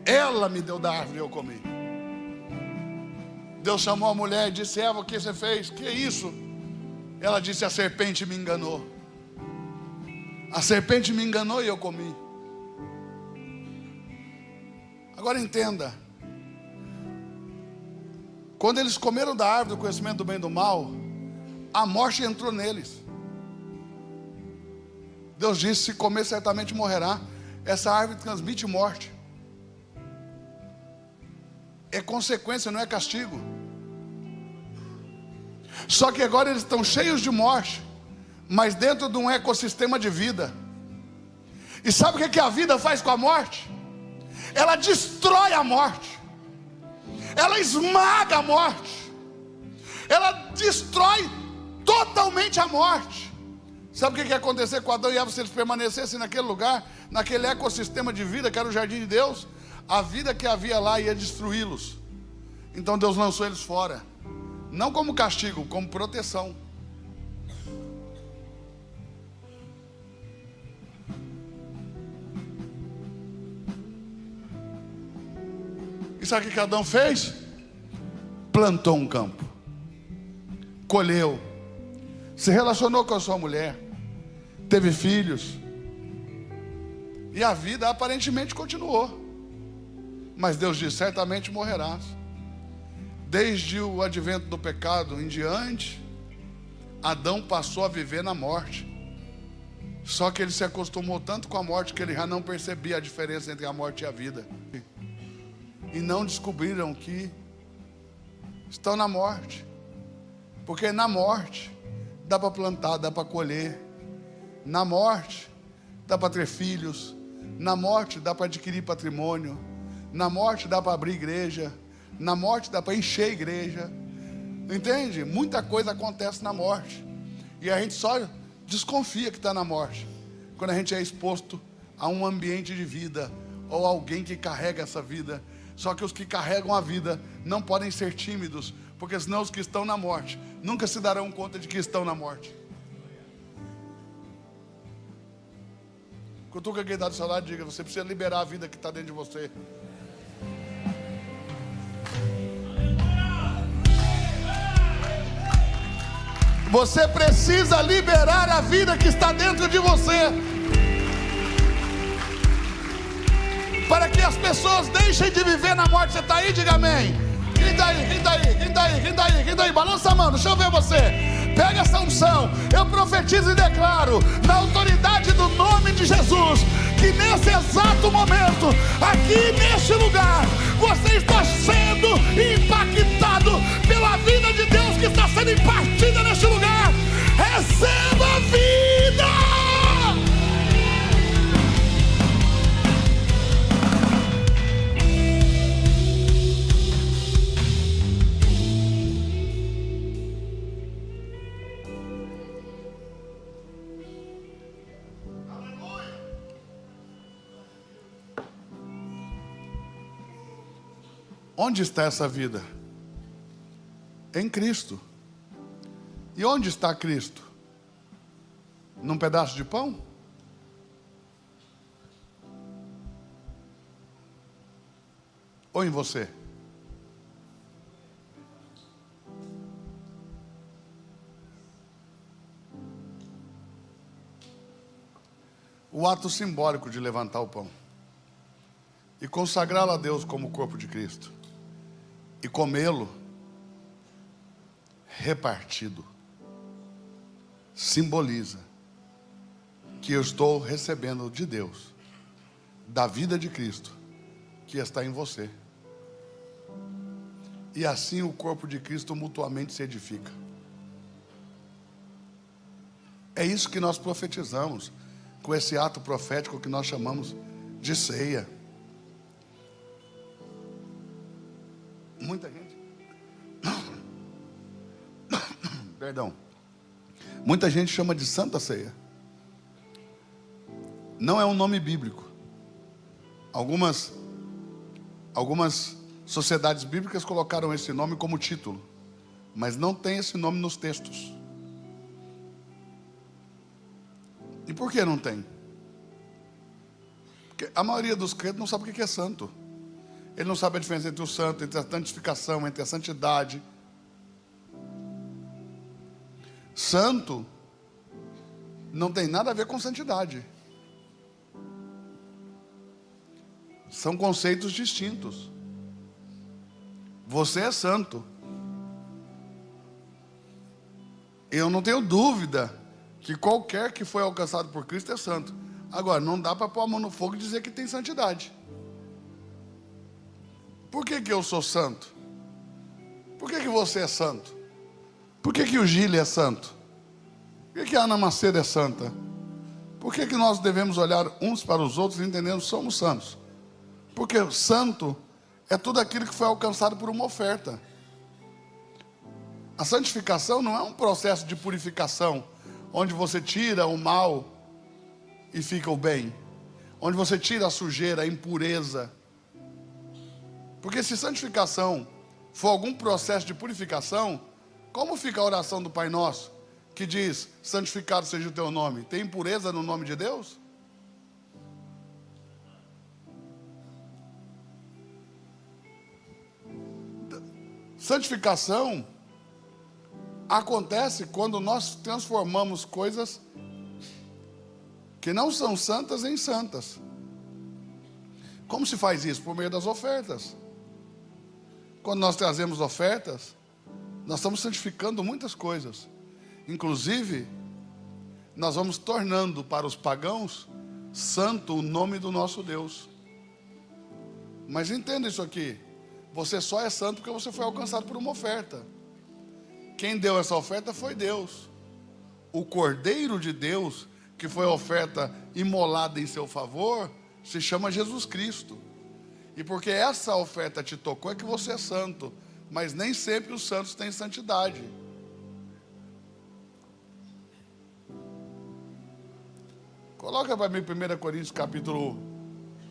ela me deu da árvore e eu comi. Deus chamou a mulher e disse: Eva, o que você fez? Que é isso? Ela disse: a serpente me enganou. A serpente me enganou e eu comi. Agora entenda: quando eles comeram da árvore do conhecimento do bem e do mal, a morte entrou neles. Deus disse: se comer certamente morrerá. Essa árvore transmite morte. É consequência, não é castigo. Só que agora eles estão cheios de morte, mas dentro de um ecossistema de vida. E sabe o que a vida faz com a morte? Ela destrói a morte, ela esmaga a morte, ela destrói totalmente a morte. Sabe o que ia acontecer com Adão e Eva se eles permanecessem naquele lugar, naquele ecossistema de vida que era o jardim de Deus? A vida que havia lá ia destruí-los. Então Deus lançou eles fora, não como castigo, como proteção. E sabe o que Adão fez? Plantou um campo, colheu, se relacionou com a sua mulher, teve filhos, e a vida aparentemente continuou. Mas Deus disse: certamente morrerás. Desde o advento do pecado em diante, Adão passou a viver na morte. Só que ele se acostumou tanto com a morte que ele já não percebia a diferença entre a morte e a vida. E não descobriram que estão na morte. Porque na morte dá para plantar, dá para colher. Na morte dá para ter filhos. Na morte dá para adquirir patrimônio. Na morte dá para abrir igreja. Na morte dá para encher igreja. Entende? Muita coisa acontece na morte. E a gente só desconfia que está na morte quando a gente é exposto a um ambiente de vida, ou alguém que carrega essa vida. Só que os que carregam a vida não podem ser tímidos, porque senão os que estão na morte nunca se darão conta de que estão na morte. Cutuca quem está do seu lado e diga: você precisa liberar a vida que está dentro de você. Você precisa liberar a vida que está dentro de você, para que as pessoas deixem de viver na morte. Você está aí? Diga amém. Quem está aí? Quem está aí? Quem está aí? Quem está aí? Quem está aí? Balança a mão, deixa eu ver você. Pega essa unção. Eu profetizo e declaro, na autoridade do nome de Jesus, que nesse exato momento, aqui neste lugar, você está sendo impactado pela vida de Deus que está sendo impartida neste lugar. Receba vida! Onde está essa vida? Em Cristo. E onde está Cristo? Num pedaço de pão? Ou em você? O ato simbólico de levantar o pão e consagrá-lo a Deus como o corpo de Cristo, e comê-lo repartido, simboliza que eu estou recebendo de Deus, da vida de Cristo que está em você. E assim o corpo de Cristo mutuamente se edifica. É isso que nós profetizamos com esse ato profético que nós chamamos de ceia. Muita gente, perdão, muita gente chama de Santa Ceia. Não é um nome bíblico. Algumas sociedades bíblicas colocaram esse nome como título, mas não tem esse nome nos textos. E por que não tem? Porque a maioria dos crentes não sabe o que é santo. Ele não sabe a diferença entre o santo, entre a santificação, entre a santidade. Santo não tem nada a ver com santidade. São conceitos distintos. Você é santo. Eu não tenho dúvida que qualquer que foi alcançado por Cristo é santo. Agora, não dá para pôr a mão no fogo e dizer que tem santidade. Por que eu sou santo? Por que você é santo? Por que o Gile é santo? Por que a Ana Macedo é santa? Por que nós devemos olhar uns para os outros e entendendo que somos santos? Porque santo é tudo aquilo que foi alcançado por uma oferta. A santificação não é um processo de purificação, onde você tira o mal e fica o bem, onde você tira a sujeira, a impureza. Porque se santificação for algum processo de purificação, como fica a oração do Pai Nosso, que diz: santificado seja o teu nome? Tem impureza no nome de Deus? Santificação acontece quando nós transformamos coisas que não são santas em santas. Como se faz isso? Por meio das ofertas. Quando nós trazemos ofertas, nós estamos santificando muitas coisas. Inclusive, nós vamos tornando para os pagãos santo o nome do nosso Deus. Mas entenda isso aqui: você só é santo porque você foi alcançado por uma oferta. Quem deu essa oferta foi Deus. O Cordeiro de Deus que foi a oferta imolada em seu favor, se chama Jesus Cristo. E porque essa oferta te tocou é que você é santo. Mas nem sempre os santos têm santidade. Coloca para mim 1 Coríntios capítulo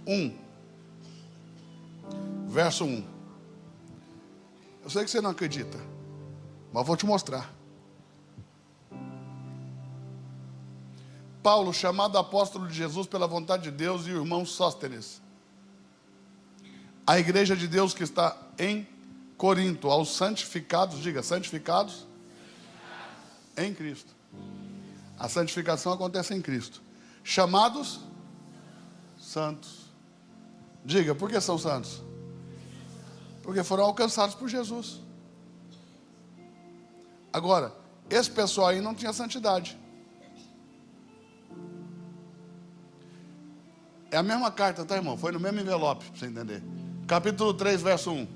1, verso 1. Eu sei que você não acredita, mas vou te mostrar. Paulo, chamado apóstolo de Jesus pela vontade de Deus, e o irmão Sóstenes, a igreja de Deus que está em Corinto, aos santificados, diga, santificados em Cristo. A santificação acontece em Cristo. Chamados santos. Diga, por que são santos? Porque foram alcançados por Jesus. Agora, esse pessoal aí não tinha santidade. É a mesma carta, tá, irmão? Foi no mesmo envelope, para você entender. Capítulo 3, verso 1.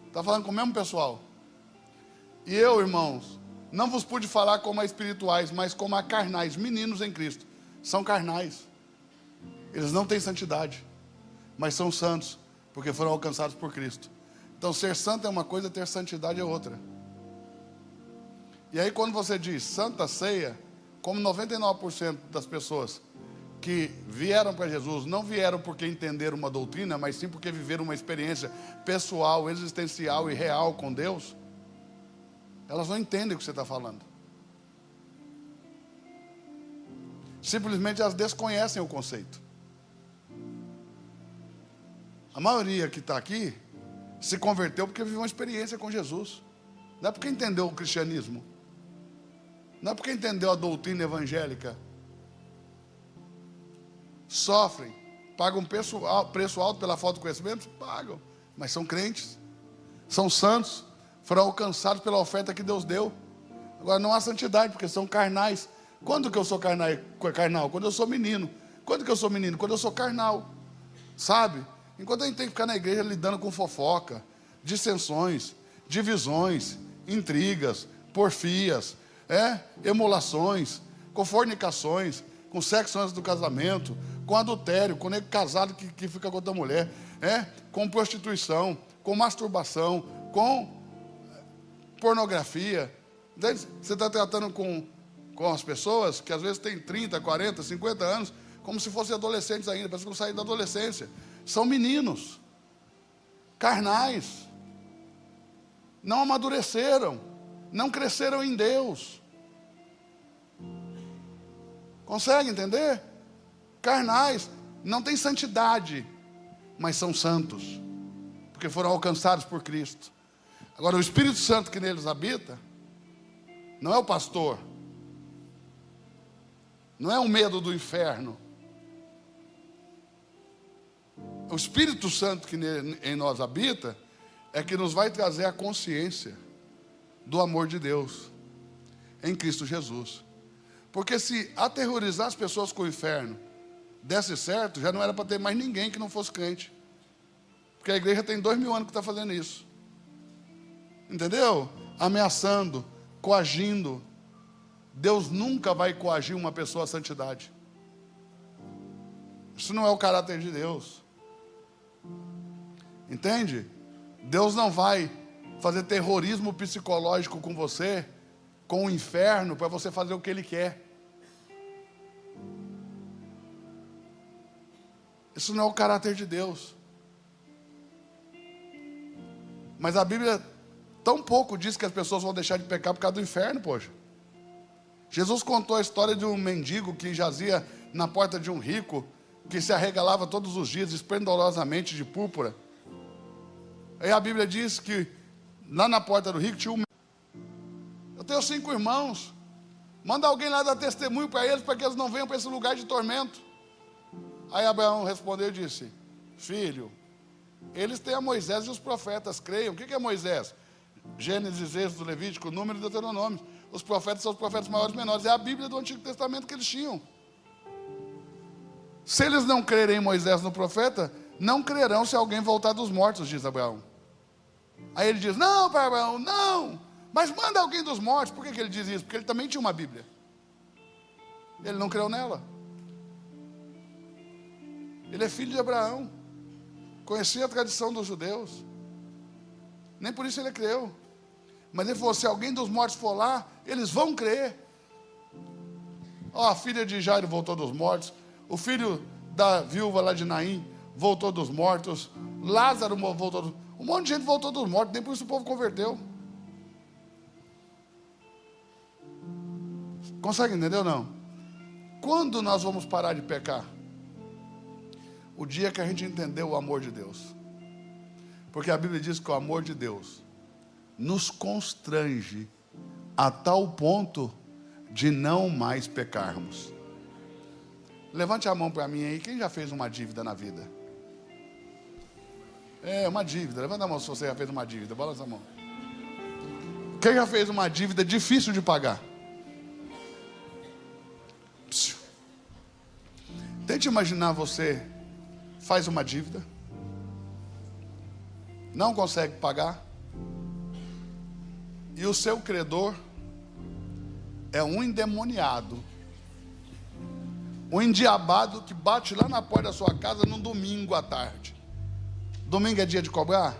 Está falando com o mesmo pessoal. E eu, irmãos, não vos pude falar como a espirituais, mas como a carnais, meninos em Cristo. São carnais. Eles não têm santidade, mas são santos, porque foram alcançados por Cristo. Então, ser santo é uma coisa, ter santidade é outra. E aí, quando você diz Santa Ceia, como 99% das pessoas que vieram para Jesus, não vieram porque entenderam uma doutrina, mas sim porque viveram uma experiência pessoal, existencial e real com Deus, elas não entendem o que você está falando. Simplesmente elas desconhecem o conceito. A maioria que está aqui se converteu porque viveu uma experiência com Jesus. Não é porque entendeu o cristianismo. Não é porque entendeu a doutrina evangélica. Sofrem, pagam preço alto pela falta de conhecimento? Pagam, mas são crentes, são santos, foram alcançados pela oferta que Deus deu. Agora não há santidade, porque são carnais. Quando que eu sou carnal? Quando eu sou menino. Quando que eu sou menino? Quando eu sou carnal. Sabe? Enquanto a gente tem que ficar na igreja lidando com fofoca, dissensões, divisões, intrigas, porfias, emulações, com fornicações, com sexo antes do casamento, com adultério, com nego casado que fica com outra mulher, com prostituição, com masturbação, com pornografia. Daí você está tratando com as pessoas que às vezes têm 30, 40, 50 anos, como se fossem adolescentes ainda, parece que não saíram da adolescência. São meninos, carnais, não amadureceram, não cresceram em Deus. Consegue entender? Carnais, não têm santidade, mas são santos, porque foram alcançados por Cristo. Agora, o Espírito Santo que neles habita, não é o pastor, não é o medo do inferno. O Espírito Santo que em nós habita, é que nos vai trazer a consciência do amor de Deus, em Cristo Jesus. Porque se aterrorizar as pessoas com o inferno desse certo, já não era para ter mais ninguém que não fosse crente. Porque a igreja tem 2000 anos que está fazendo isso. Entendeu? Ameaçando, coagindo. Deus nunca vai coagir uma pessoa à santidade. Isso não é o caráter de Deus. Entende? Deus não vai fazer terrorismo psicológico com você, com o inferno, para você fazer o que Ele quer. Isso não é o caráter de Deus. Mas a Bíblia tão pouco diz que as pessoas vão deixar de pecar por causa do inferno, poxa. Jesus contou a história de um mendigo que jazia na porta de um rico, que se arregalava todos os dias, esplendorosamente de púrpura. Aí a Bíblia diz que lá na porta do rico tinha um... Eu tenho 5 irmãos. Manda alguém lá dar testemunho para eles, para que eles não venham para esse lugar de tormento. Aí Abraão respondeu e disse: filho, eles têm a Moisés e os profetas, creiam. O que é Moisés? Gênesis, Êxodo, Levítico, Número e Deuteronômio. Os profetas são os profetas maiores e menores. É a Bíblia do Antigo Testamento que eles tinham. Se eles não crerem em Moisés no profeta, não crerão se alguém voltar dos mortos, diz Abraão. Aí ele diz: não, pai Abraão, não, mas manda alguém dos mortos. Por que ele diz isso? Porque ele também tinha uma Bíblia. Ele não creu nela. Ele é filho de Abraão. Conhecia a tradição dos judeus. Nem por isso ele creu. Mas ele falou, se alguém dos mortos for lá, eles vão crer. Ó, a filha de Jairo voltou dos mortos. O filho da viúva lá de Naim voltou dos mortos. Lázaro voltou dos mortos. Um monte de gente voltou dos mortos. Nem por isso o povo converteu. Consegue entender ou não? Quando nós vamos parar de pecar? O dia que a gente entendeu o amor de Deus. Porque a Bíblia diz que o amor de Deus nos constrange a tal ponto de não mais pecarmos. Levante a mão para mim aí, quem já fez uma dívida na vida? É, uma dívida, levanta a mão se você já fez uma dívida, balança a mão. Quem já fez uma dívida difícil de pagar? Psiu. Tente imaginar você faz uma dívida, não consegue pagar, e o seu credor é um endemoniado, um endiabado que bate lá na porta da sua casa num domingo à tarde. Domingo é dia de cobrar?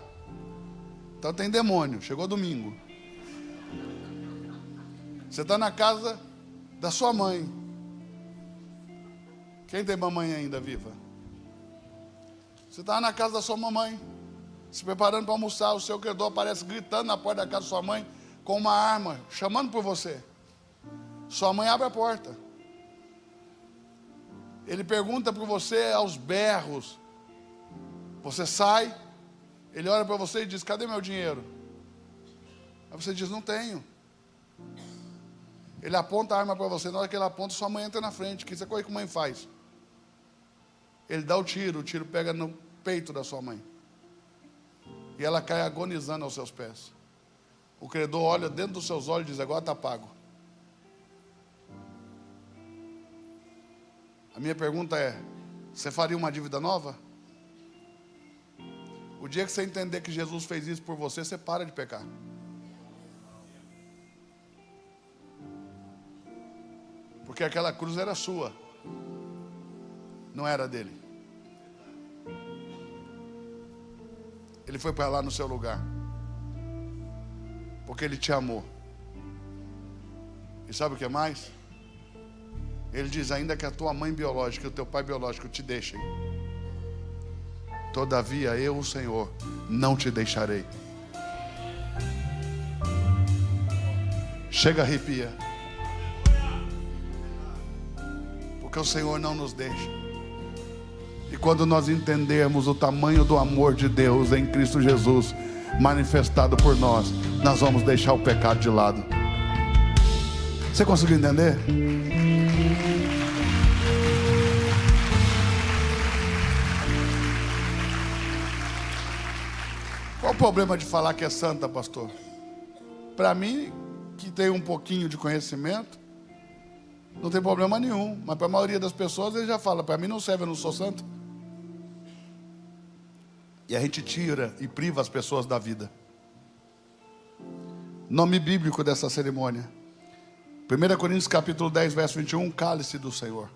Então tem demônio, chegou domingo. Você está na casa da sua mãe. Quem tem mamãe ainda viva? Você está na casa da sua mamãe, se preparando para almoçar, o seu credor aparece gritando na porta da casa da sua mãe, com uma arma, chamando por você. Sua mãe abre a porta. Ele pergunta por você aos berros. Você sai, ele olha para você e diz, cadê meu dinheiro? Aí você diz, não tenho. Ele aponta a arma para você, na hora que ele aponta, sua mãe entra na frente. Que coisa que a mãe faz? Ele dá o tiro pega no peito da sua mãe. E ela cai agonizando aos seus pés. O credor olha dentro dos seus olhos e diz, agora está pago. A minha pergunta é, você faria uma dívida nova? O dia que você entender que Jesus fez isso por você, você para de pecar. Porque aquela cruz era sua, não era dele. Ele foi para lá no seu lugar, porque ele te amou. E sabe o que mais? Ele diz, ainda que a tua mãe biológica e o teu pai biológico te deixem, todavia eu, o Senhor, não te deixarei. Chega, arrepia. Porque o Senhor não nos deixa. E quando nós entendermos o tamanho do amor de Deus em Cristo Jesus, manifestado por nós, nós vamos deixar o pecado de lado. Você conseguiu entender? Qual o problema de falar que é santa, pastor? Para mim, que tem um pouquinho de conhecimento, não tem problema nenhum. Mas para a maioria das pessoas, ele já fala, para mim não serve, eu não sou santo. E a gente tira e priva as pessoas da vida. Nome bíblico dessa cerimônia. 1 Coríntios capítulo 10, verso 21, cálice do Senhor.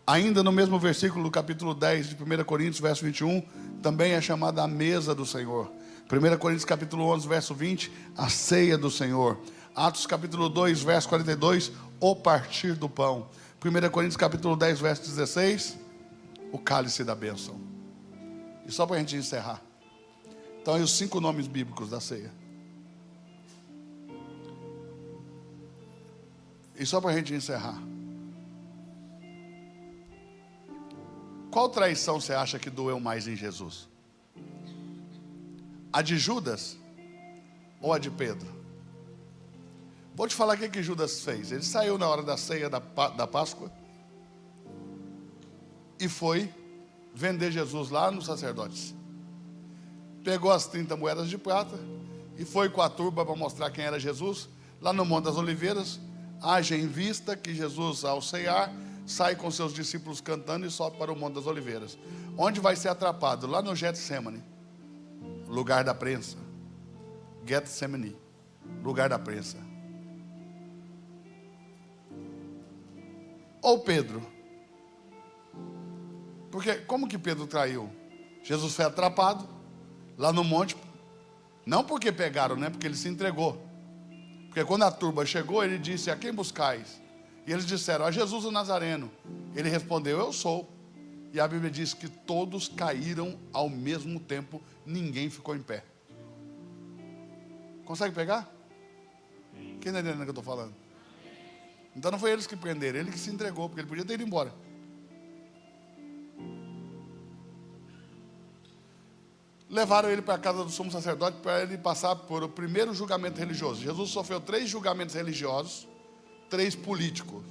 Ainda no mesmo versículo do capítulo 10 de 1 Coríntios, verso 21, também é chamada a mesa do Senhor. 1 Coríntios capítulo 11, verso 20, a ceia do Senhor. Atos capítulo 2, verso 42, o partir do pão. 1 Coríntios capítulo 10, verso 16, o cálice da bênção. E só para a gente encerrar. Então, aí os 5 nomes bíblicos da ceia. E só para a gente encerrar. Qual traição você acha que doeu mais em Jesus? A de Judas ou a de Pedro? Vou te falar o que Judas fez. Ele saiu na hora da ceia da Páscoa e foi vender Jesus lá nos sacerdotes. Pegou as 30 moedas de prata e foi com a turba para mostrar quem era Jesus. Lá no Monte das Oliveiras, haja em vista que Jesus, ao ceiar, sai com seus discípulos cantando e sobe para o Monte das Oliveiras. Onde vai ser atrapado? Lá no Getsemane, lugar da prensa. Getsemane, lugar da prensa. ou Pedro? Porque como que Pedro traiu? Jesus foi atrapado lá no monte, não porque pegaram, né? Porque ele se entregou. Porque quando a turba chegou, ele disse: a quem buscais? E eles disseram: a Jesus o Nazareno. Ele respondeu: eu sou. E a Bíblia diz que todos caíram ao mesmo tempo, ninguém ficou em pé. Consegue pegar? Quem está entendendo o que eu estou falando? Então não foi eles que prenderam, ele que se entregou, porque ele podia ter ido embora. Levaram ele para a casa do sumo sacerdote para ele passar por o primeiro julgamento religioso. Jesus sofreu 3 julgamentos religiosos, 3 políticos.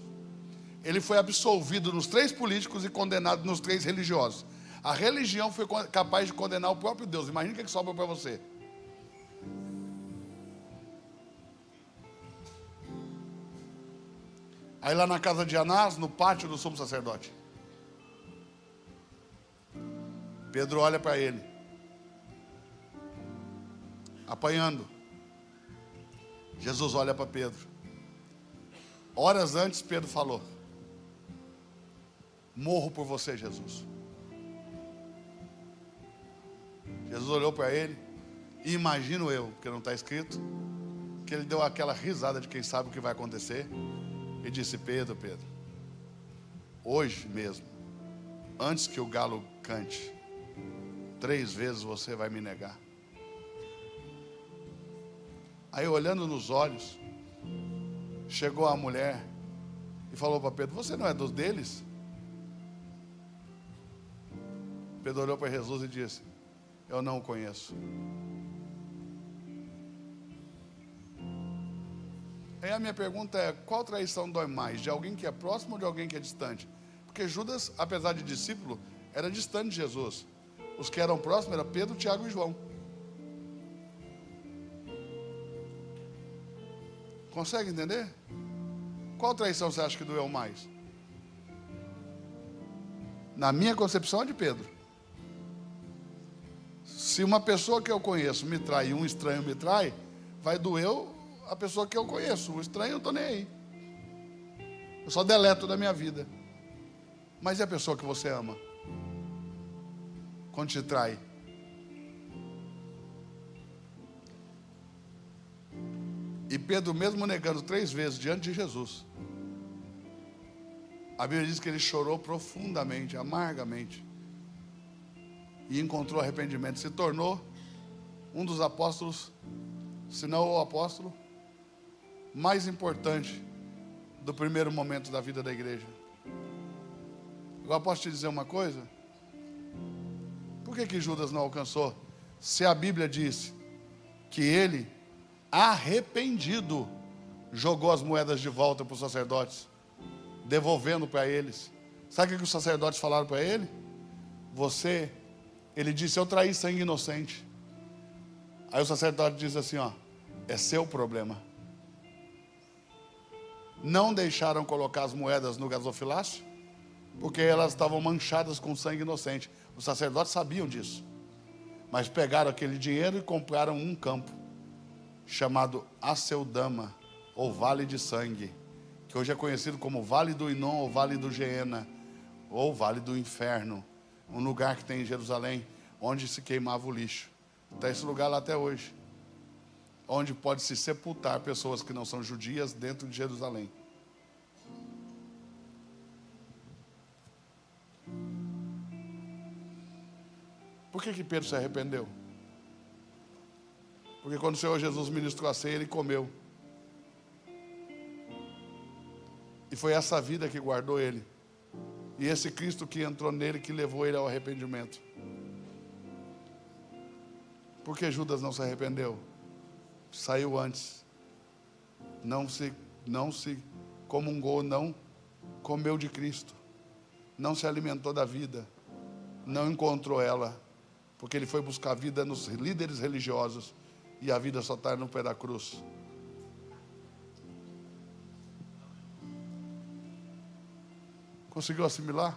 Ele foi absolvido nos 3 políticos e condenado nos 3 religiosos. A religião foi capaz de condenar o próprio Deus. Imagina o que sobra para você. Aí lá na casa de Anás, no pátio do sumo sacerdote, Pedro olha para ele, apanhando. Jesus olha para Pedro. Horas antes Pedro falou: morro por você, Jesus. Jesus olhou para ele, e imagino eu, porque não está escrito, que ele deu aquela risada de quem sabe o que vai acontecer, e disse: Pedro, hoje mesmo, antes que o galo cante, 3 vezes você vai me negar. Aí, olhando nos olhos, chegou a mulher e falou para Pedro: você não é dos deles? Pedro olhou para Jesus e disse: eu não o conheço. Aí a minha pergunta é: qual traição dói mais? De alguém que é próximo ou de alguém que é distante? Porque Judas, apesar de discípulo, era distante de Jesus. Os que eram próximos eram Pedro, Tiago e João. Consegue entender? Qual traição você acha que doeu mais? Na minha concepção é de Pedro. Se uma pessoa que eu conheço me trai e um estranho me trai, vai doer a pessoa que eu conheço. O estranho eu não estou nem aí. Eu só deleto da minha vida. Mas e a pessoa que você ama? Quando te trai? E Pedro, mesmo negando 3 vezes diante de Jesus, a Bíblia diz que ele chorou profundamente, amargamente, e encontrou arrependimento. Se tornou um dos apóstolos, se não o apóstolo mais importante do primeiro momento da vida da igreja. Agora posso te dizer uma coisa? Por que Judas não alcançou? Se a Bíblia diz que ele, arrependido, jogou as moedas de volta para os sacerdotes, devolvendo para eles. Sabe o que os sacerdotes falaram para ele? Ele disse: eu traí sangue inocente. Aí o sacerdote diz assim: ó, é seu problema. Não deixaram colocar as moedas no gasofilácio, porque elas estavam manchadas com sangue inocente. Os sacerdotes sabiam disso, mas pegaram aquele dinheiro e compraram um campo chamado Aceldama, ou Vale de Sangue, que hoje é conhecido como Vale do Inom, ou Vale do Geena, ou Vale do Inferno, um lugar que tem em Jerusalém, onde se queimava o lixo. Está esse lugar lá até hoje, onde pode se sepultar pessoas que não são judias dentro de Jerusalém. Por que Pedro se arrependeu? Porque quando o Senhor Jesus ministrou a ceia, ele comeu. E foi essa vida que guardou ele. E esse Cristo que entrou nele, que levou ele ao arrependimento. Por que Judas não se arrependeu? Saiu antes. Não se comungou, não comeu de Cristo. Não se alimentou da vida. Não encontrou ela. Porque ele foi buscar vida nos líderes religiosos. E a vida só está no pé da cruz. Conseguiu assimilar?